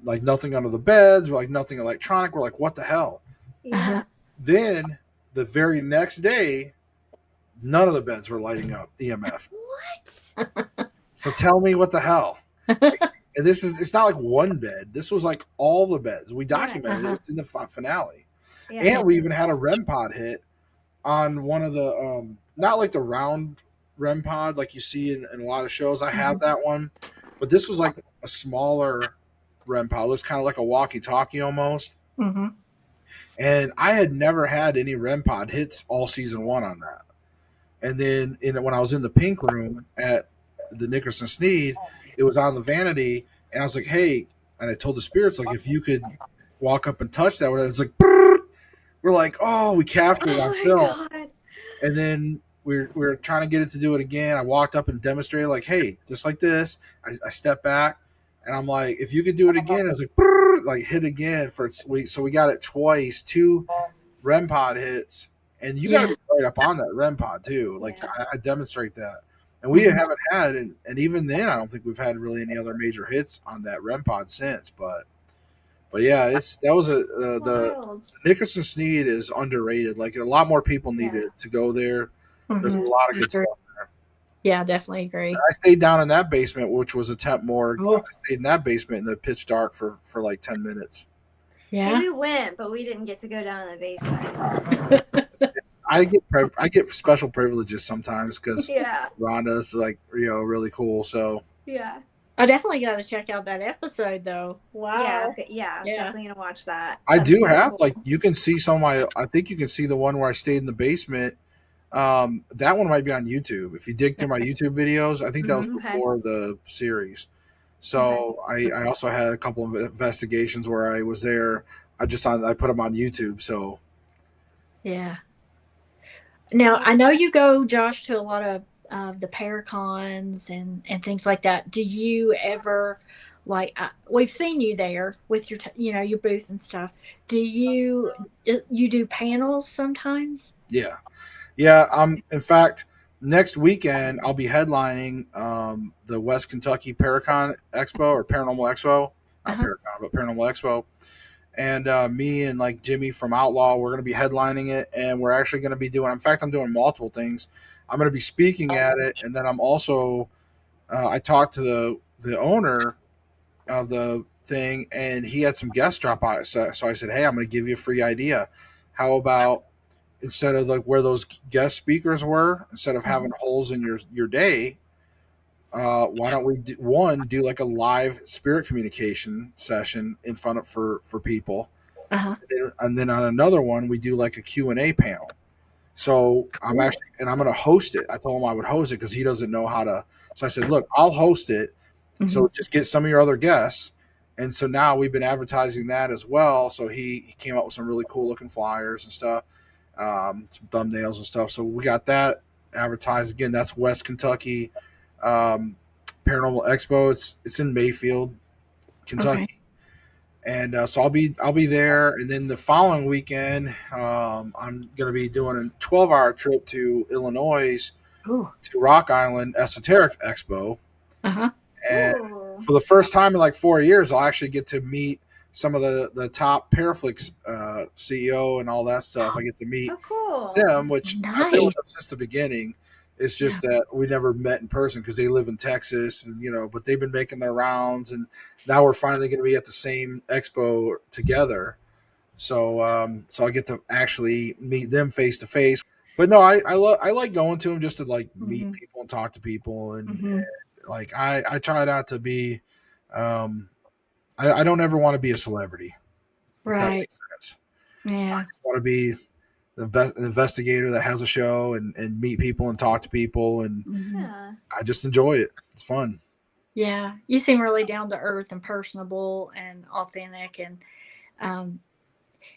Like nothing under the beds, or like nothing electronic. We're like, what the hell? Yeah. Then the very next day, none of the beds were lighting up EMF. What? So tell me what the hell. And it's not like one bed. This was like all the beds. We documented it. It's in the finale. And we even had a REM pod hit on one of the, not like the round REM pod like you see in a lot of shows. I have that one. But this was like a smaller REM pod. It was kind of like a walkie-talkie almost. And I had never had any REM pod hits all season 1 on that. And then when I was in the pink room at the Nickerson Sneed, it was on the vanity, and I was like, hey, and I told the spirits, like, if you could walk up and touch that, it's like, brrr. We're like, oh, we captured it on film. God. And then we were trying to get it to do it again. I walked up and demonstrated, like, hey, just like this. I stepped back, and I'm like, if you could do it again, I was like, brrr, like, hit again. So we got it twice, 2 REM pod hits, and you got to be right up on that REM pod, too. Like, I demonstrate that. And we haven't had, and even then, I don't think we've had really any other major hits on that REM pod since. But yeah, the Nickerson Sneed is underrated. Like a lot more people need to go there. There's a lot of good stuff there. Yeah, definitely agree. And I stayed down in that basement, which was a temp morgue. I stayed in that basement in the pitch dark for like 10 minutes. Yeah, see, we went, but we didn't get to go down in the basement. I get special privileges sometimes because Rhonda's like really cool. So I definitely got to check out that episode though. Wow. Yeah, I'm definitely gonna watch that. I do have like you can see some of my. I think you can see the one where I stayed in the basement. That one might be on YouTube. If you dig through my YouTube videos, I think that was before the series. So I also had a couple of investigations where I was there. I put them on YouTube. So Yeah. Now, I know you go, Josh, to a lot of the Paracons and things like that. Do you ever, like, we've seen you there with your, your booth and stuff. Do you do panels sometimes? Yeah. Yeah. In fact, next weekend I'll be headlining the West Kentucky Paracon Expo or Paranormal Expo, not Uh-huh. Paracon, but Paranormal Expo. And me and like Jimmy from Outlaw, we're going to be headlining it, and we're actually going to be doing. In fact, I'm doing multiple things. I'm going to be speaking at it, and then I'm also. I talked to the owner of the thing, and he had some guests drop by. So I said, "Hey, I'm going to give you a free idea. How about instead of like where those guest speakers were, instead of having holes in your day, why don't we do like a live spirit communication session in front of for people, Uh-huh. and then on another one we do like a Q&A panel. So I'm Cool. actually, and I'm going to host it. I told him I would host it because he doesn't know how to. So I said, look, I'll host it. Hmm. So just get some of your other guests. And so now we've been advertising that as well. So he came up with some really cool looking flyers and stuff, some thumbnails and stuff. So we got that advertised again. That's West Kentucky um, Paranormal Expo. It's in Mayfield, Okay. Kentucky. And so I'll be there, and then the following weekend, I'm going to be doing a 12-hour trip to Illinois Ooh. to Rock Island Esoteric Expo, Uh-huh. and Ooh. for the first time in like 4 years, I'll actually get to meet some of the top Paraflixx CEO and all that stuff. I get to meet Oh, cool. them, which I've been with Nice. them since the beginning. It's Yeah. just that we never met in person because they live in Texas, and but they've been making their rounds, and now we're finally going to be at the same expo together. So I get to actually meet them face to face. But no, I like going to them just to like meet Hmm. people and talk to people, and Hmm. like I try not to be, um, I don't ever want to be a celebrity, if that Right. makes sense. I Yeah. just want to be the investigator that has a show and meet people and talk to people, and Hmm. Yeah. I just enjoy it. It's fun. Yeah. You seem really down to earth and personable and authentic, and um,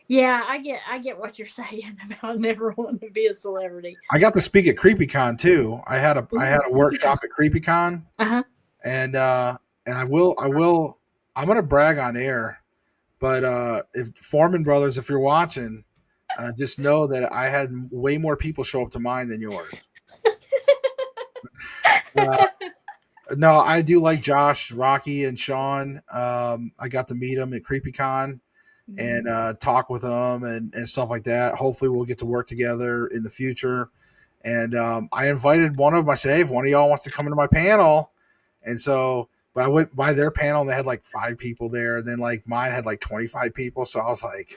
yeah, I get what you're saying about never wanting to be a celebrity. I got to speak at CreepyCon too. I had a Creepy con. workshop at CreepyCon, Uh-huh. and and I'm gonna brag on air, but if Foreman Brothers, if you're watching, just know that I had way more people show up to mine than yours. Uh, no, I do like Josh, Rocky, and Sean. I got to meet them at CreepyCon and talk with them and stuff like that. Hopefully, we'll get to work together in the future. And I invited one of them. I said, hey, if one of y'all wants to come into my panel. And so, but I went by their panel and they had like 5 people there. And then like mine had like 25 people. So I was like,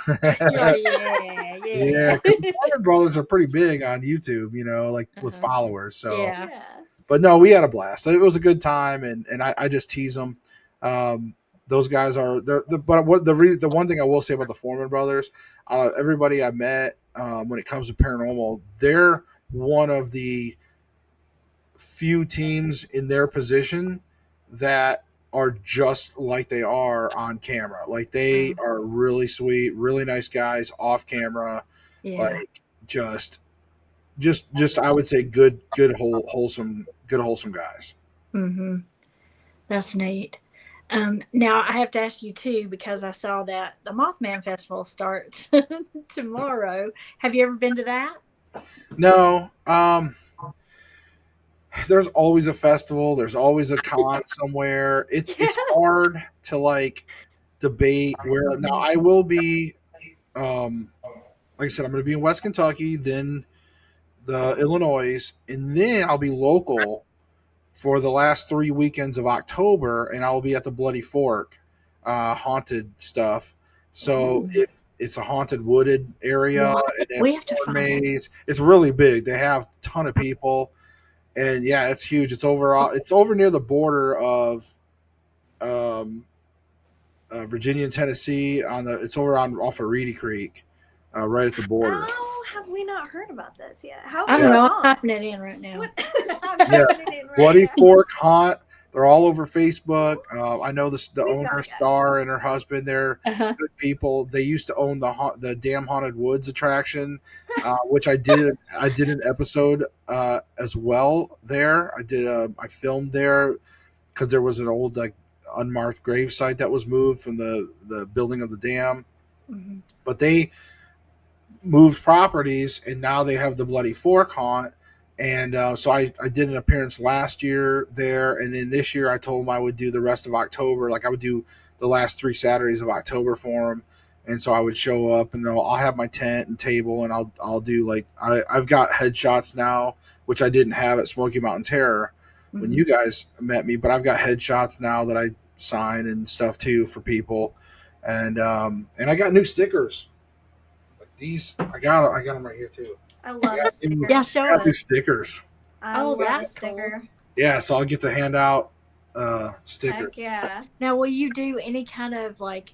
You're like, yeah, yeah, yeah. because the Foreman Brothers are pretty big on YouTube, like with Uh-huh. followers. So, Yeah. Yeah. but no, we had a blast. It was a good time. And I just tease them. Those guys are but what the one thing I will say about the Foreman Brothers, everybody I met, when it comes to paranormal, they're one of the few teams in their position that are just like they are on camera. Like they are really sweet, really nice guys off camera. Yeah. Like just I would say good wholesome guys. Mm-hmm. That's neat. Now I have to ask you too because I saw that the Mothman Festival starts tomorrow. Have you ever been to that? No, there's always a festival. There's always a con somewhere. It's hard to like debate where. Now I will be. Like I said, I'm going to be in West Kentucky, then the Illinois, and then I'll be local for the last 3 weekends of October, and I will be at the Bloody Fork, haunted stuff. So Ooh. if it's a haunted wooded area, Wow. and they have We a have to corn find that. maze, it's really big. They have a ton of people, and yeah, it's huge. It's over near the border of um, Virginia and Tennessee. It's over on off of Reedy Creek, right at the border. How have we not heard about this yet? How I have don't Yeah, we know. I'm not? typing it in right now. What? I'm yeah. typing it in right Bloody now. Fork haunt. They're all over Facebook. I know the We've owner, got Star, and her husband. They're Uh-huh. good people. They used to own the Damn Haunted Woods attraction, which I did. I did an episode as well there. I filmed there because there was an old like unmarked grave site that was moved from the building of the dam. Mhm. But they moved properties, and now they have the Bloody Fork haunt. And so I did an appearance last year there, and then this year I told them I would do the rest of October. Like I would do the last 3 Saturdays of October for them, and so I would show up, and I'll have my tent and table, and I'll do like I've got headshots now, which I didn't have at Smoky Mountain Terror when you guys met me, but I've got headshots now that I sign and stuff too for people, and I got new stickers. These I got them right here too. I love a sticker. Yeah, show I got new us. stickers. I Oh, love a that's sticker. Yeah, so I'll get to hand out stickers. Heck yeah. Now, will you do any kind of like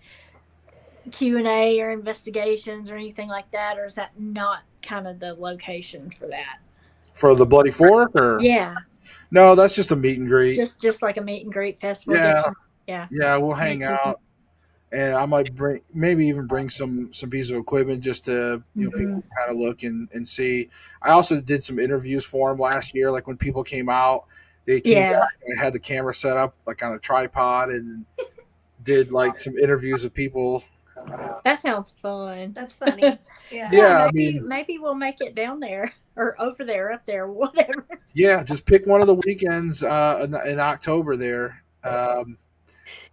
Q&A or investigations or anything like that, or is that not kind of the location for that? For the Bloody Fork, or Yeah, no, that's just a meet and greet. just like a meet and greet festival. Yeah. Yeah. Yeah, we'll hang out, and I might maybe even bring some piece of equipment just to people kind of look and see. I also did some interviews for them last year, like when people came out, they came back and I had the camera set up like on a tripod and did like some interviews with people. That sounds fun. That's funny. Yeah. Yeah, maybe we'll make it down there or over there, up there, whatever. Yeah, just pick one of the weekends in October there,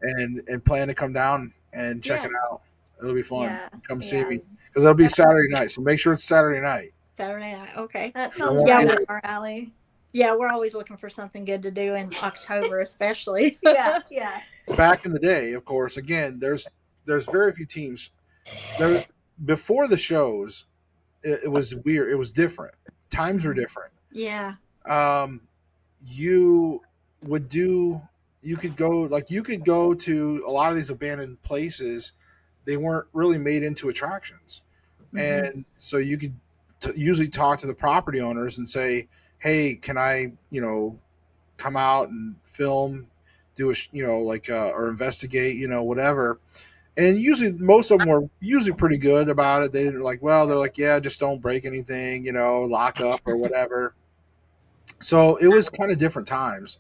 and plan to come down and check it out. It'll be fun. Yeah. Come see me because it'll be Saturday night. So make sure it's Saturday night. Saturday night. Okay. That sounds Yeah, right up our alley. Yeah, we're always looking for something good to do in October, especially. Yeah. Back in the day, of course, again, there's very few teams. Before the shows, it was weird. It was different. Times were different. Yeah. You could go to a lot of these abandoned places. They weren't really made into attractions. And so you could usually talk to the property owners and say, hey, can I, come out and film, do or investigate, whatever. And usually most of them were usually pretty good about it. They didn't they're like, yeah, just don't break anything, lock up or whatever. So it was kind of different times.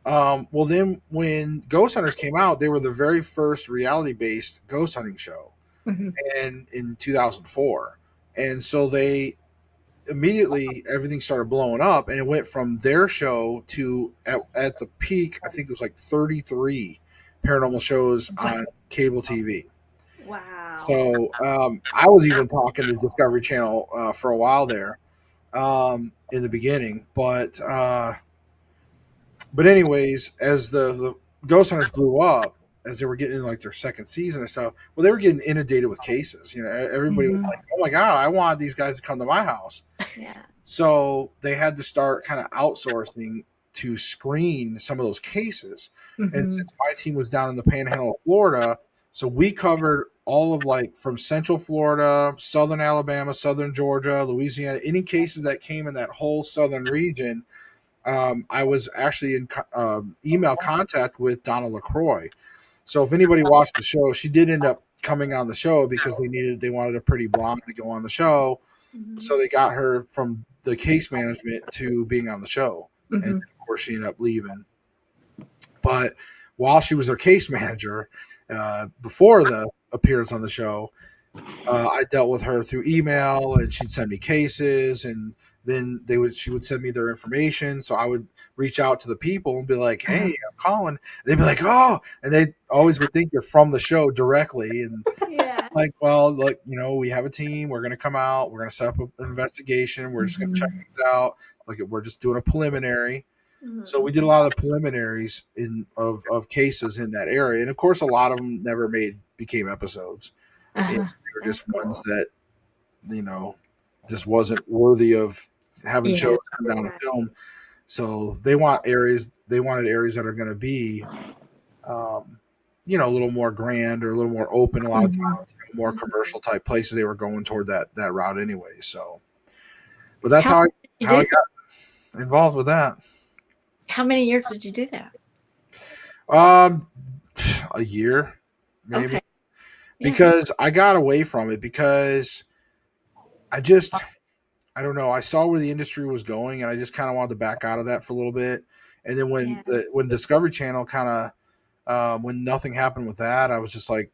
Well, then when Ghost Hunters came out, they were the very first reality-based ghost hunting show, and in 2004. And so they immediately everything started blowing up, and it went from their show to at the peak. I think it was like 33 paranormal shows on cable TV. Wow. So I was even talking to Discovery Channel for a while there in the beginning, but anyways, as the Ghost Hunters blew up, as they were getting in like their second season and stuff, well, they were getting inundated with cases. Everybody was like, "Oh my god, I want these guys to come to my house." Yeah. So they had to start kind of outsourcing to screen some of those cases. And since my team was down in the Panhandle of Florida, so we covered all of from Central Florida, Southern Alabama, Southern Georgia, Louisiana, any cases that came in that whole southern region. I was actually in email contact with Donna LaCroix. So if anybody watched the show, she did end up coming on the show because they wanted a pretty blonde to go on the show. So they got her from the case management to being on the show. And of course she ended up leaving. But while she was their case manager, before the appearance on the show, I dealt with her through email, and she'd send me cases, and then she would send me their information. So I would reach out to the people and be like, "Hey, I'm calling." And they'd be like, "Oh," and they always would think you're from the show directly. And well, we have a team. We're going to come out. We're going to set up an investigation. We're just going to check things out. We're just doing a preliminary. So we did a lot of the preliminaries of cases in that area, and of course, a lot of them never became episodes. They were just ones that just wasn't worthy of having shows come down and film. So they wanted areas that are going to be a little more grand or a little more open. A lot of times more commercial type places. They were going toward that route anyway. So but that's how I got involved with that. How many years did you do that? Um, a year, maybe, Okay. Yeah. because I got away from it because I just, I don't know. I saw where the industry was going, and I just kind of wanted to back out of that for a little bit. And then when Discovery Channel kind of when nothing happened with that, I was just like,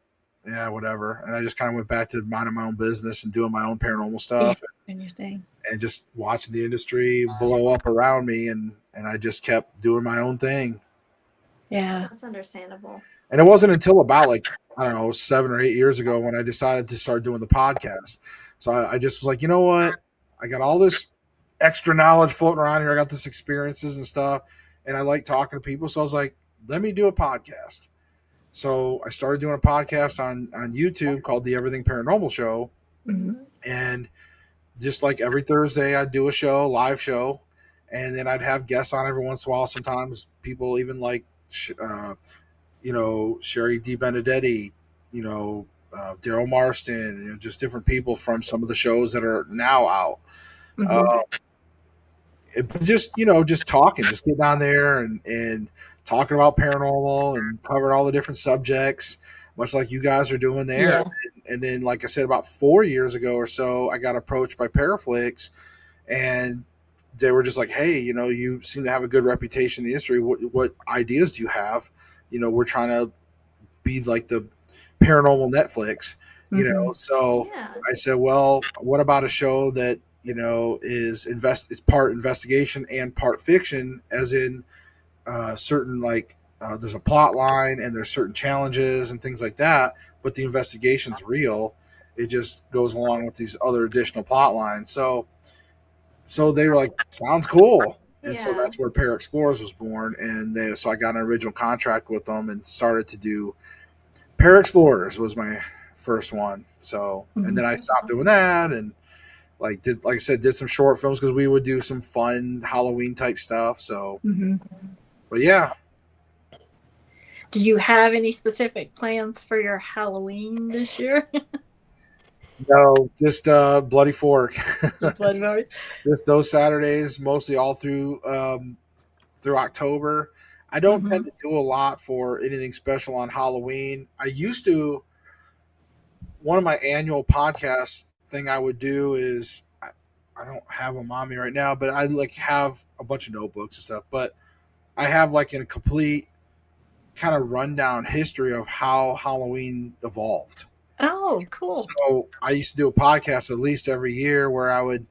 yeah, whatever. And I just kind of went back to minding my own business and doing my own paranormal Yeah. stuff And your thing. and just watching the industry blow up around me. And I just kept doing my own thing. Yeah. That's understandable. And it wasn't until about like, I don't know, 7 or 8 years ago when I decided to start doing the podcast. So I just was like, you know what? I got all this extra knowledge floating around here. I got this experiences and stuff. And I like talking to people. So I was like, let me do a podcast. So I started doing a podcast on YouTube called the Everything Paranormal Show. Mm-hmm. And just like every Thursday, I'd do a show, live show. And then I'd have guests on every once in a while. Sometimes people even like, Sherry D. Benedetti, Daryl Marston, just different people from some of the shows that are now out. Mm-hmm. Just talking, just getting on there and talking about paranormal and covering all the different subjects, much like you guys are doing there. Yeah. And then, like I said, about 4 years ago or so, I got approached by Paraflixx, and they were just like, "Hey, you seem to have a good reputation in the industry. What ideas do you have? We're trying to be like the paranormal Netflix, Mm-hmm. So Yeah. I said, well, what about a show that is part investigation and part fiction, as in certain there's a plot line and there's certain challenges and things like that, but the investigation's real. It just goes along with these other additional plot lines. So they were like, sounds cool. And so Yeah. that's where ParaXplorerZ was born. And so I got an original contract with them and started to do ParaXplorerZ was my first one. So, and then I stopped doing that and like I said, did some short films because we would do some fun Halloween type stuff. So, Mm-hmm. but yeah. Do you have any specific plans for your Halloween this year? No, just Bloody Fork. Just those Saturdays, mostly all through October. I don't tend to do a lot for anything special on Halloween. I used to. One of my annual podcast thing I would do is I don't have them on me right now, but I like have a bunch of notebooks and stuff. But I have like a complete kind of rundown history of how Halloween evolved. Oh, cool. So I used to do a podcast at least every year where I would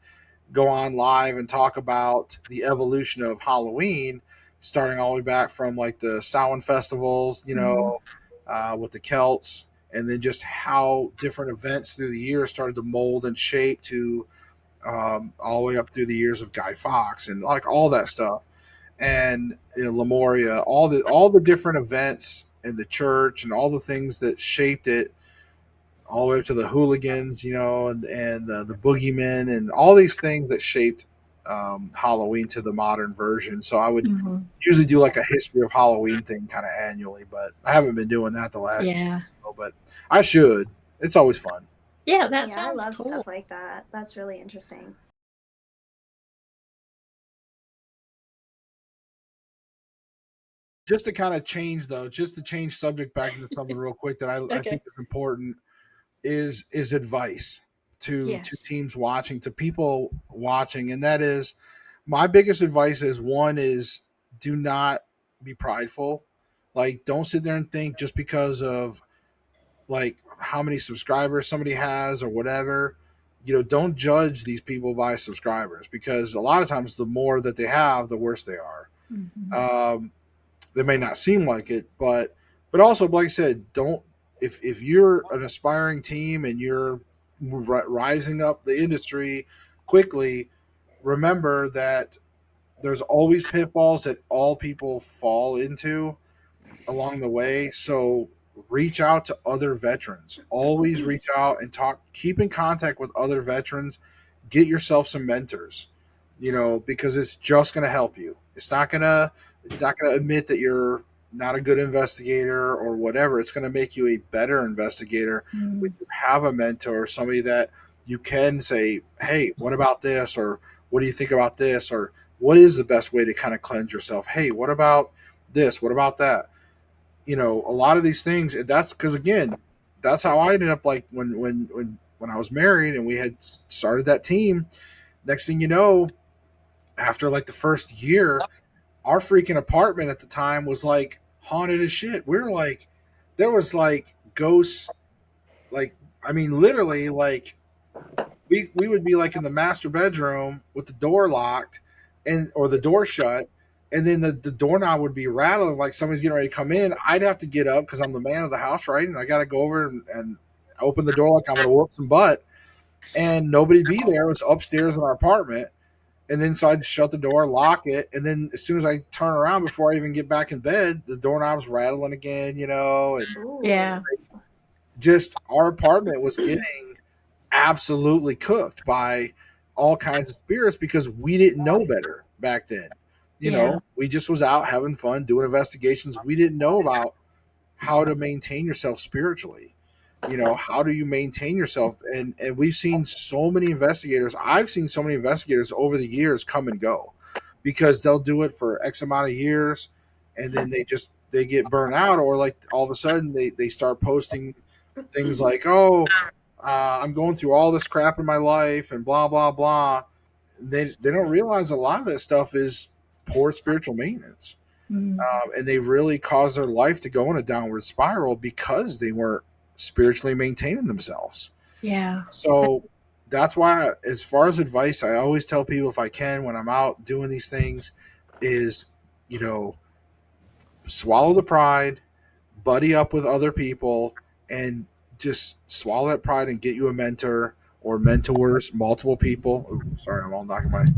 go on live and talk about the evolution of Halloween, starting all the way back from like the Samhain festivals, with the Celts, and then just how different events through the years started to mold and shape to all the way up through the years of Guy Fawkes and like all that stuff, and Lemuria, all the different events in the church and all the things that shaped it all the way up to the hooligans, and the boogeymen and all these things that shaped Halloween to the modern version. So I would usually do like a history of Halloween thing kind of annually, but I haven't been doing that the last year. But I should. It's always fun. Yeah, that sounds I love cool. stuff like that. That's really interesting. Just to kind of change subject back into something real quick that I think is important is advice to teams watching, to people watching, and that is my biggest advice is one is do not be prideful. Like don't sit there and think just because of like how many subscribers somebody has or whatever. Don't judge these people by subscribers because a lot of times the more that they have, the worse they are. They may not seem like it, but also, like I said, don't if you're an aspiring team and you're rising up the industry quickly, remember that there's always pitfalls that all people fall into along the way. So reach out to other veterans. Always reach out and talk. Keep in contact with other veterans. Get yourself some mentors. Because it's just going to help you. It's not going to admit that you're not a good investigator or whatever. It's going to make you a better investigator when you have a mentor, somebody that you can say, hey, what about this? Or what do you think about this? Or what is the best way to kind of cleanse yourself? Hey, what about this? What about that? A lot of these things. And that's because, again, that's how I ended up, like, when I was married and we had started that team. Next thing you know, after like the first year, our freaking apartment at the time was like haunted as shit. We were like, there was like ghosts, like, I mean, literally, like, we would be like in the master bedroom with the door locked or the door shut, and then the doorknob would be rattling like somebody's getting ready to come in. I'd have to get up because I'm the man of the house, right? And I got to go over and open the door like I'm going to whoop some butt, and nobody'd be there. It was upstairs in our apartment. And then so I'd shut the door, lock it, and then as soon as I turn around before I even get back in bed, the doorknob's rattling again, and Yeah. just our apartment was getting absolutely cooked by all kinds of spirits because we didn't know better back then. We just was out having fun, doing investigations. We didn't know about how to maintain yourself spiritually. How do you maintain yourself? And we've seen so many investigators. I've seen so many investigators over the years come and go because they'll do it for X amount of years and then they get burnt out, or like all of a sudden they start posting things like, oh, I'm going through all this crap in my life and blah, blah, blah. They don't realize a lot of that stuff is poor spiritual maintenance. And they really caused their life to go in a downward spiral because they weren't spiritually maintaining themselves. Yeah. So that's why, as far as advice, I always tell people, if I can, when I'm out doing these things, is, swallow the pride, buddy up with other people, and just swallow that pride and get you a mentor or mentors, multiple people. Ooh, sorry, I'm all knocking like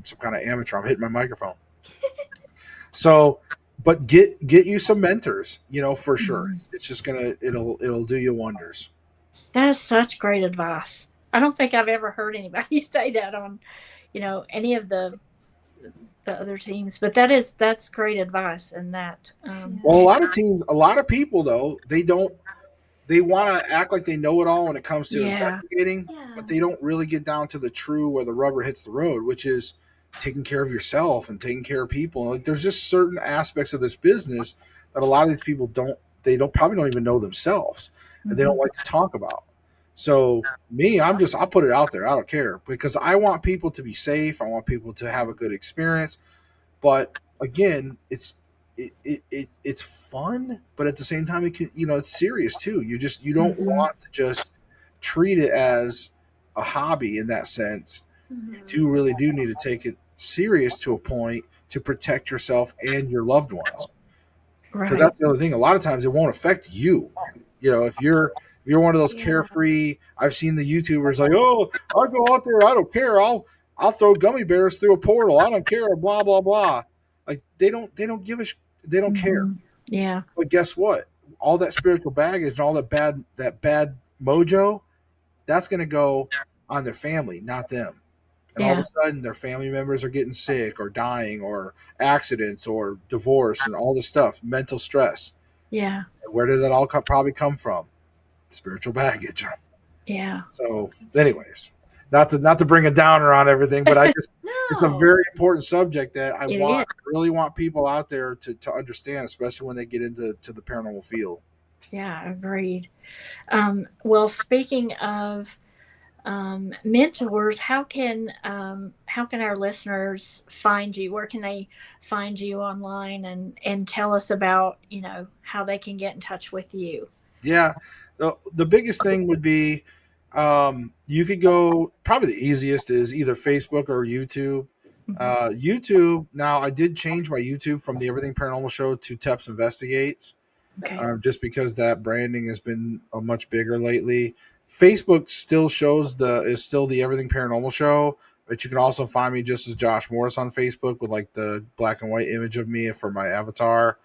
some kind of amateur. I'm hitting my microphone. So, but get you some mentors, for sure. It's just it'll do you wonders. That is such great advice. I don't think I've ever heard anybody say that on, any of the other teams, but that's great advice. And that, well, a lot of people though, they want to act like they know it all when it comes to investigating, but they don't really get down to the true where the rubber hits the road, which is taking care of yourself and taking care of people. Like, there's just certain aspects of this business that a lot of these people probably don't even know themselves, and they don't like to talk about. So me, I'll put it out there. I don't care, because I want people to be safe. I want people to have a good experience. But again, it's fun, but at the same time, it can, it's serious too. You don't want to just treat it as a hobby in that sense. You really do need to take it serious to a point to protect yourself and your loved ones. Because that's the other thing. A lot of times it won't affect you. If you're one of those carefree, I've seen the YouTubers like, oh, I'll go out there, I don't care. I'll throw gummy bears through a portal. I don't care. Blah blah blah. Like, they don't give a they don't care. Yeah. But guess what? All that spiritual baggage and all that bad mojo, that's going to go on their family, not them. And all of a sudden, their family members are getting sick or dying or accidents or divorce and all this stuff, mental stress. Yeah. And where did that all probably come from? Spiritual baggage. Yeah. So, anyways, not to bring a downer on everything, but I just it's a very important subject that I really want people out there to understand, especially when they get into the paranormal field. Yeah, agreed. Well, speaking of mentors, how can our listeners find you? Where can they find you online, and tell us about how they can get in touch with you? Yeah, the biggest thing would be, you could go, probably the easiest is either Facebook or YouTube. YouTube, now I did change my YouTube from the Everything Paranormal Show to Teps Investigates. Okay. Just because that branding has been much bigger lately. Facebook still is still the Everything Paranormal Show, but you can also find me just as Josh Morris on Facebook with like the black and white image of me for my avatar.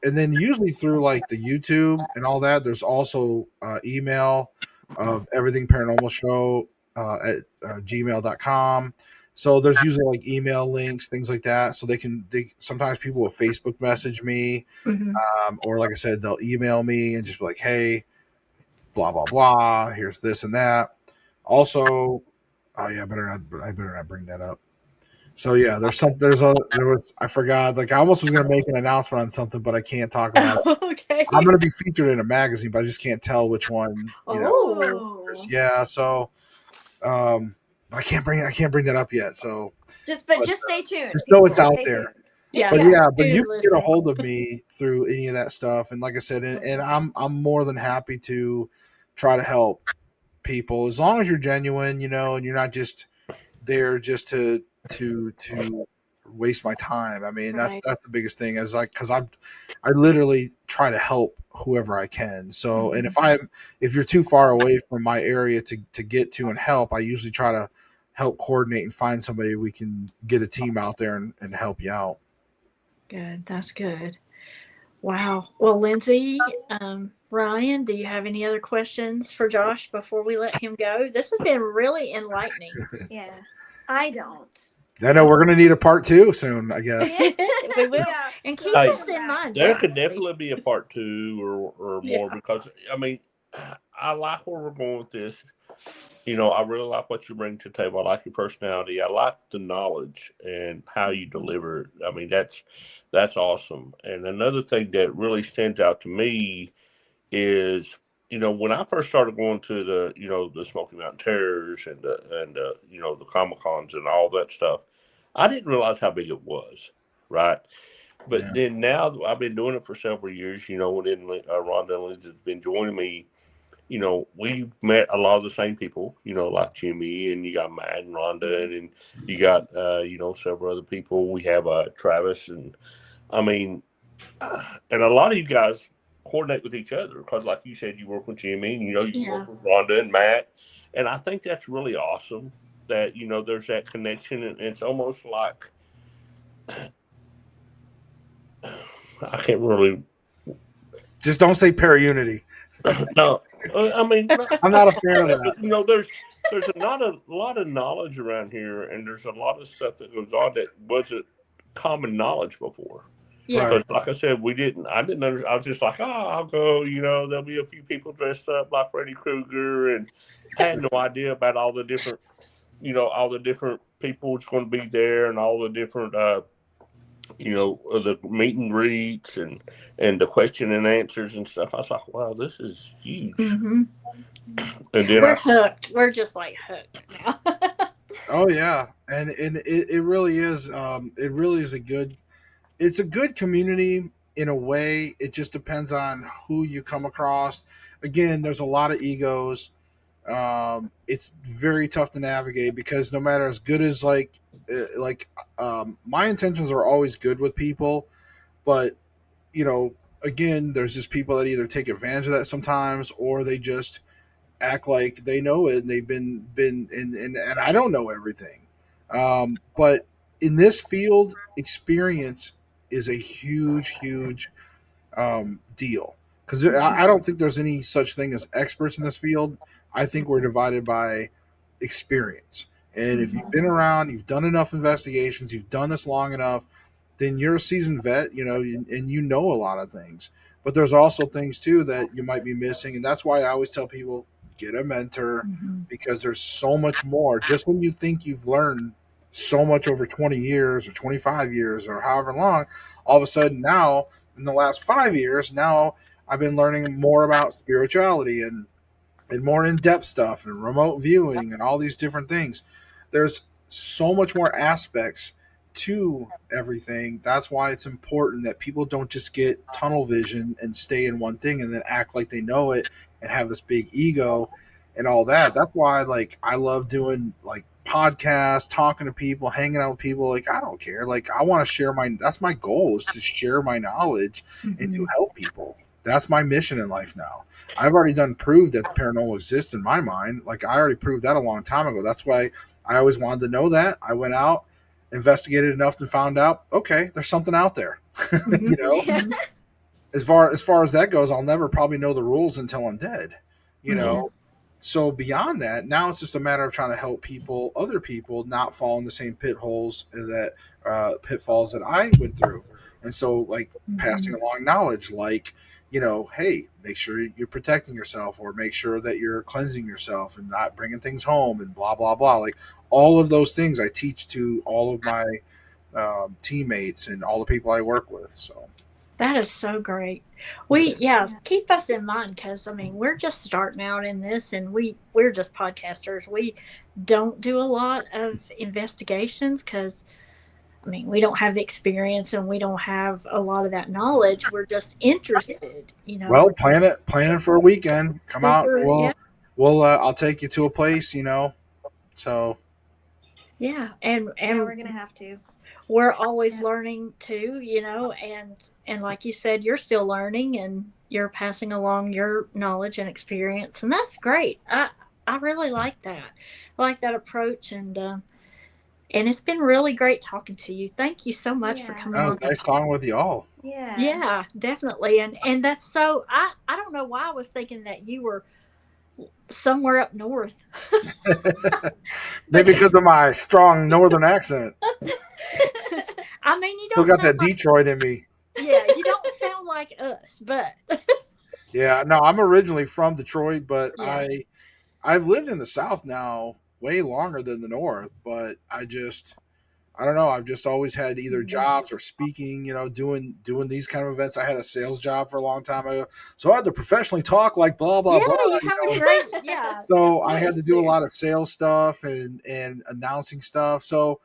And then usually through like the YouTube and all that, there's also email of Everything Paranormal Show at gmail.com. So there's usually like email links, things like that. So sometimes people will Facebook message me, or like I said, they'll email me and just be like, hey, blah, blah, blah, here's this and that. Also, oh yeah, I better not bring that up. So yeah, I forgot, like I almost was gonna make an announcement on something, but I can't talk about it. Okay. I'm gonna be featured in a magazine, but I just can't tell which one. Oh. Yeah. So, but I can't bring that up yet. So Just stay tuned. just know it's people. out Stay there. tuned. Yeah. But yeah, but Dude, you can get a listen. hold of me through any of that stuff, and like I said, and I'm more than happy to try to help people as long as you're genuine, and you're not just there just to waste my time. I mean, Right. that's the biggest thing is like because I literally try to help whoever I can. So, and if you're too far away from my area to get to and help, I usually try to help coordinate and find somebody we can get a team out there and help you out. Good. That's good. Wow. Well, Lindsay, Ryan, do you have any other questions for Josh before we let him go? This has been really enlightening. Yeah, I don't. I know we're going to need a part 2 soon, I guess. We will. Yeah. And keep Hey, us in mind. There could definitely be a part 2 or more Yeah. because I mean, I like where we're going with this. I really like what you bring to the table. I like your personality. I like the knowledge and how you deliver it. I mean, that's awesome. And another thing that really stands out to me is, when I first started going to the Smoky Mountain Terrors and the Comic Cons and all that stuff, I didn't realize how big it was, right? But Yeah. then now I've been doing it for several years, and then Rhonda and Liz has been joining me. We've met a lot of the same people, like Jimmy, and you got Matt and Rhonda, and you got, several other people. We have Travis, and I mean, and a lot of you guys coordinate with each other because, like you said, you work with Jimmy, and you work with Rhonda and Matt, and I think that's really awesome that there's that connection, and it's almost like I can't really. Just don't say para-unity. No, I mean, I'm not a fan of that. There's a lot of knowledge around here, and there's a lot of stuff that goes on that wasn't common knowledge before. Yeah. Right. Like I said, I didn't understand. I was just like, I'll go. There'll be a few people dressed up like Freddy Krueger, and I had no idea about all the different, all the different people that's going to be there, and all the different, the meet and greets and the question and answers and stuff. I was like, wow, this is huge. Mm-hmm. And then we're hooked. We're just like hooked now. Oh yeah, and it really is. It really is it's a good community in a way. It just depends on who you come across. Again, there's a lot of egos. It's very tough to navigate because no matter as good as my intentions are always good with people, but again, there's just people that either take advantage of that sometimes or they just act like they know it and they've been and I don't know everything. But in this field, experience is a huge deal because I don't think there's any such thing as experts in this field. I think we're divided by experience. And if you've been around, you've done enough investigations, you've done this long enough, then you're a seasoned vet, and you know a lot of things. But there's also things too that you might be missing, and that's why I always tell people get a mentor because there's so much more. Just when you think you've learned so much over 20 years or 25 years or however long, all of a sudden now in the last 5 years, now I've been learning more about spirituality and more in-depth stuff and remote viewing and all these different things. There's so much more aspects to everything. That's why it's important that people don't just get tunnel vision and stay in one thing and then act like they know it and have this big ego and all that. That's why I love doing podcasts, talking to people, hanging out with people. I don't care. I want to share that's my goal is to share my knowledge and to help people. That's my mission in life now. I've already proved that paranormal exists in my mind. I already proved that a long time ago. That's why I always wanted to know that. I went out, investigated enough and found out, okay, there's something out there. As far as that goes, I'll never probably know the rules until I'm dead. So beyond that, now it's just a matter of trying to help other people not fall in the same pitfalls that I went through. And so passing along knowledge, hey, make sure you're protecting yourself, or make sure that you're cleansing yourself and not bringing things home, and blah blah blah. Like all of those things, I teach to all of my teammates and all the people I work with. So That is so great. Keep us in mind, because I mean we're just starting out in this, and we're just podcasters. We don't do a lot of investigations because I mean we don't have the experience and we don't have a lot of that knowledge. We're just interested, well, plan it for a weekend. Come out. Super, yeah, We'll I'll take you to a place. So yeah, and Yeah, we're gonna have to. we're always learning too, and like you said, you're still learning and you're passing along your knowledge and experience, and that's great. I really like that. I like that approach, and it's been really great talking to you. Thank you so much for Yeah. coming that was on. nice talking with you all. Yeah. Yeah, definitely, and that's so. I don't know why I was thinking that you were somewhere up north. Maybe because of my strong northern accent. I mean, you Still don't got that sound like, Detroit in me. yeah, you don't sound like us, but Yeah, no, I'm originally from Detroit, but yeah. I've lived in the South now way longer than the North. But I don't know. I've just always had either jobs or speaking, doing these kind of events. I had a sales job for a long time ago, so I had to professionally talk like blah blah Yeah, blah. you have a great, yeah. So I had voice to do a there. lot of sales stuff and announcing stuff. So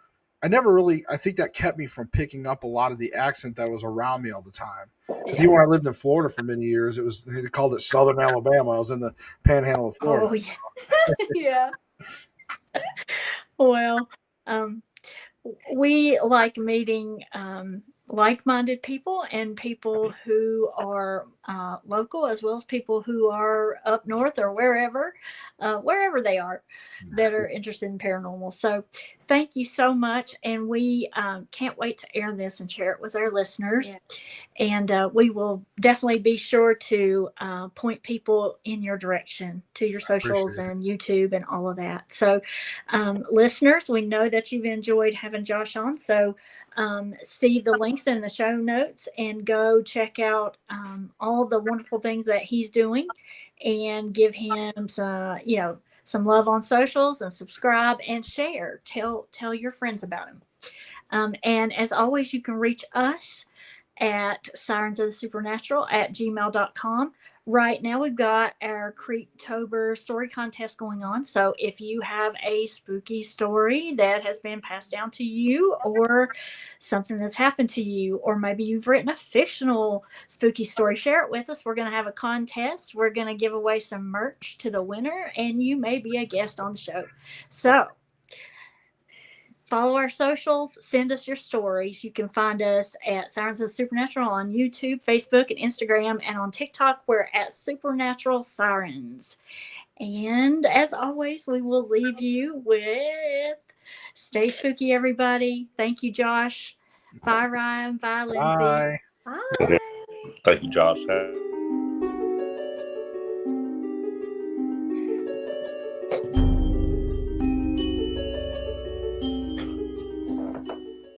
I never really. I think that kept me from picking up a lot of the accent that was around me all the time. Because even when I lived in Florida for many years, they called it Southern Alabama. I was in the Panhandle of Florida. Oh yeah. Yeah. Well, um, we like meeting like-minded people and people who are local, as well as people who are up north or wherever they are, that are interested in paranormal. So thank you so much, and we can't wait to air this and share it with our listeners. Yeah. And we will definitely be sure to point people in your direction to your socials Appreciate it. and YouTube and all of that. So, listeners, we know that you've enjoyed having Josh on. So, see the links in the show notes and go check out all the wonderful things that he's doing, and give him some love on socials, and subscribe and share. Tell your friends about him. And as always, you can reach us at sirensofthesupernatural@gmail.com. Right now, we've got our Creektober story contest going on. So if you have a spooky story that has been passed down to you, or something that's happened to you, or maybe you've written a fictional spooky story, share it with us. We're going to have a contest. We're going to give away some merch to the winner, and you may be a guest on the show. So follow our socials, send us your stories. You can find us at Sirens of the Supernatural on YouTube, Facebook, and Instagram, and on TikTok we're at Supernatural Sirens. And as always, we will leave you with stay spooky, everybody. Thank you, Josh. Bye, Ryan. Bye, Lindsay. Bye. Bye. Thank you, Josh.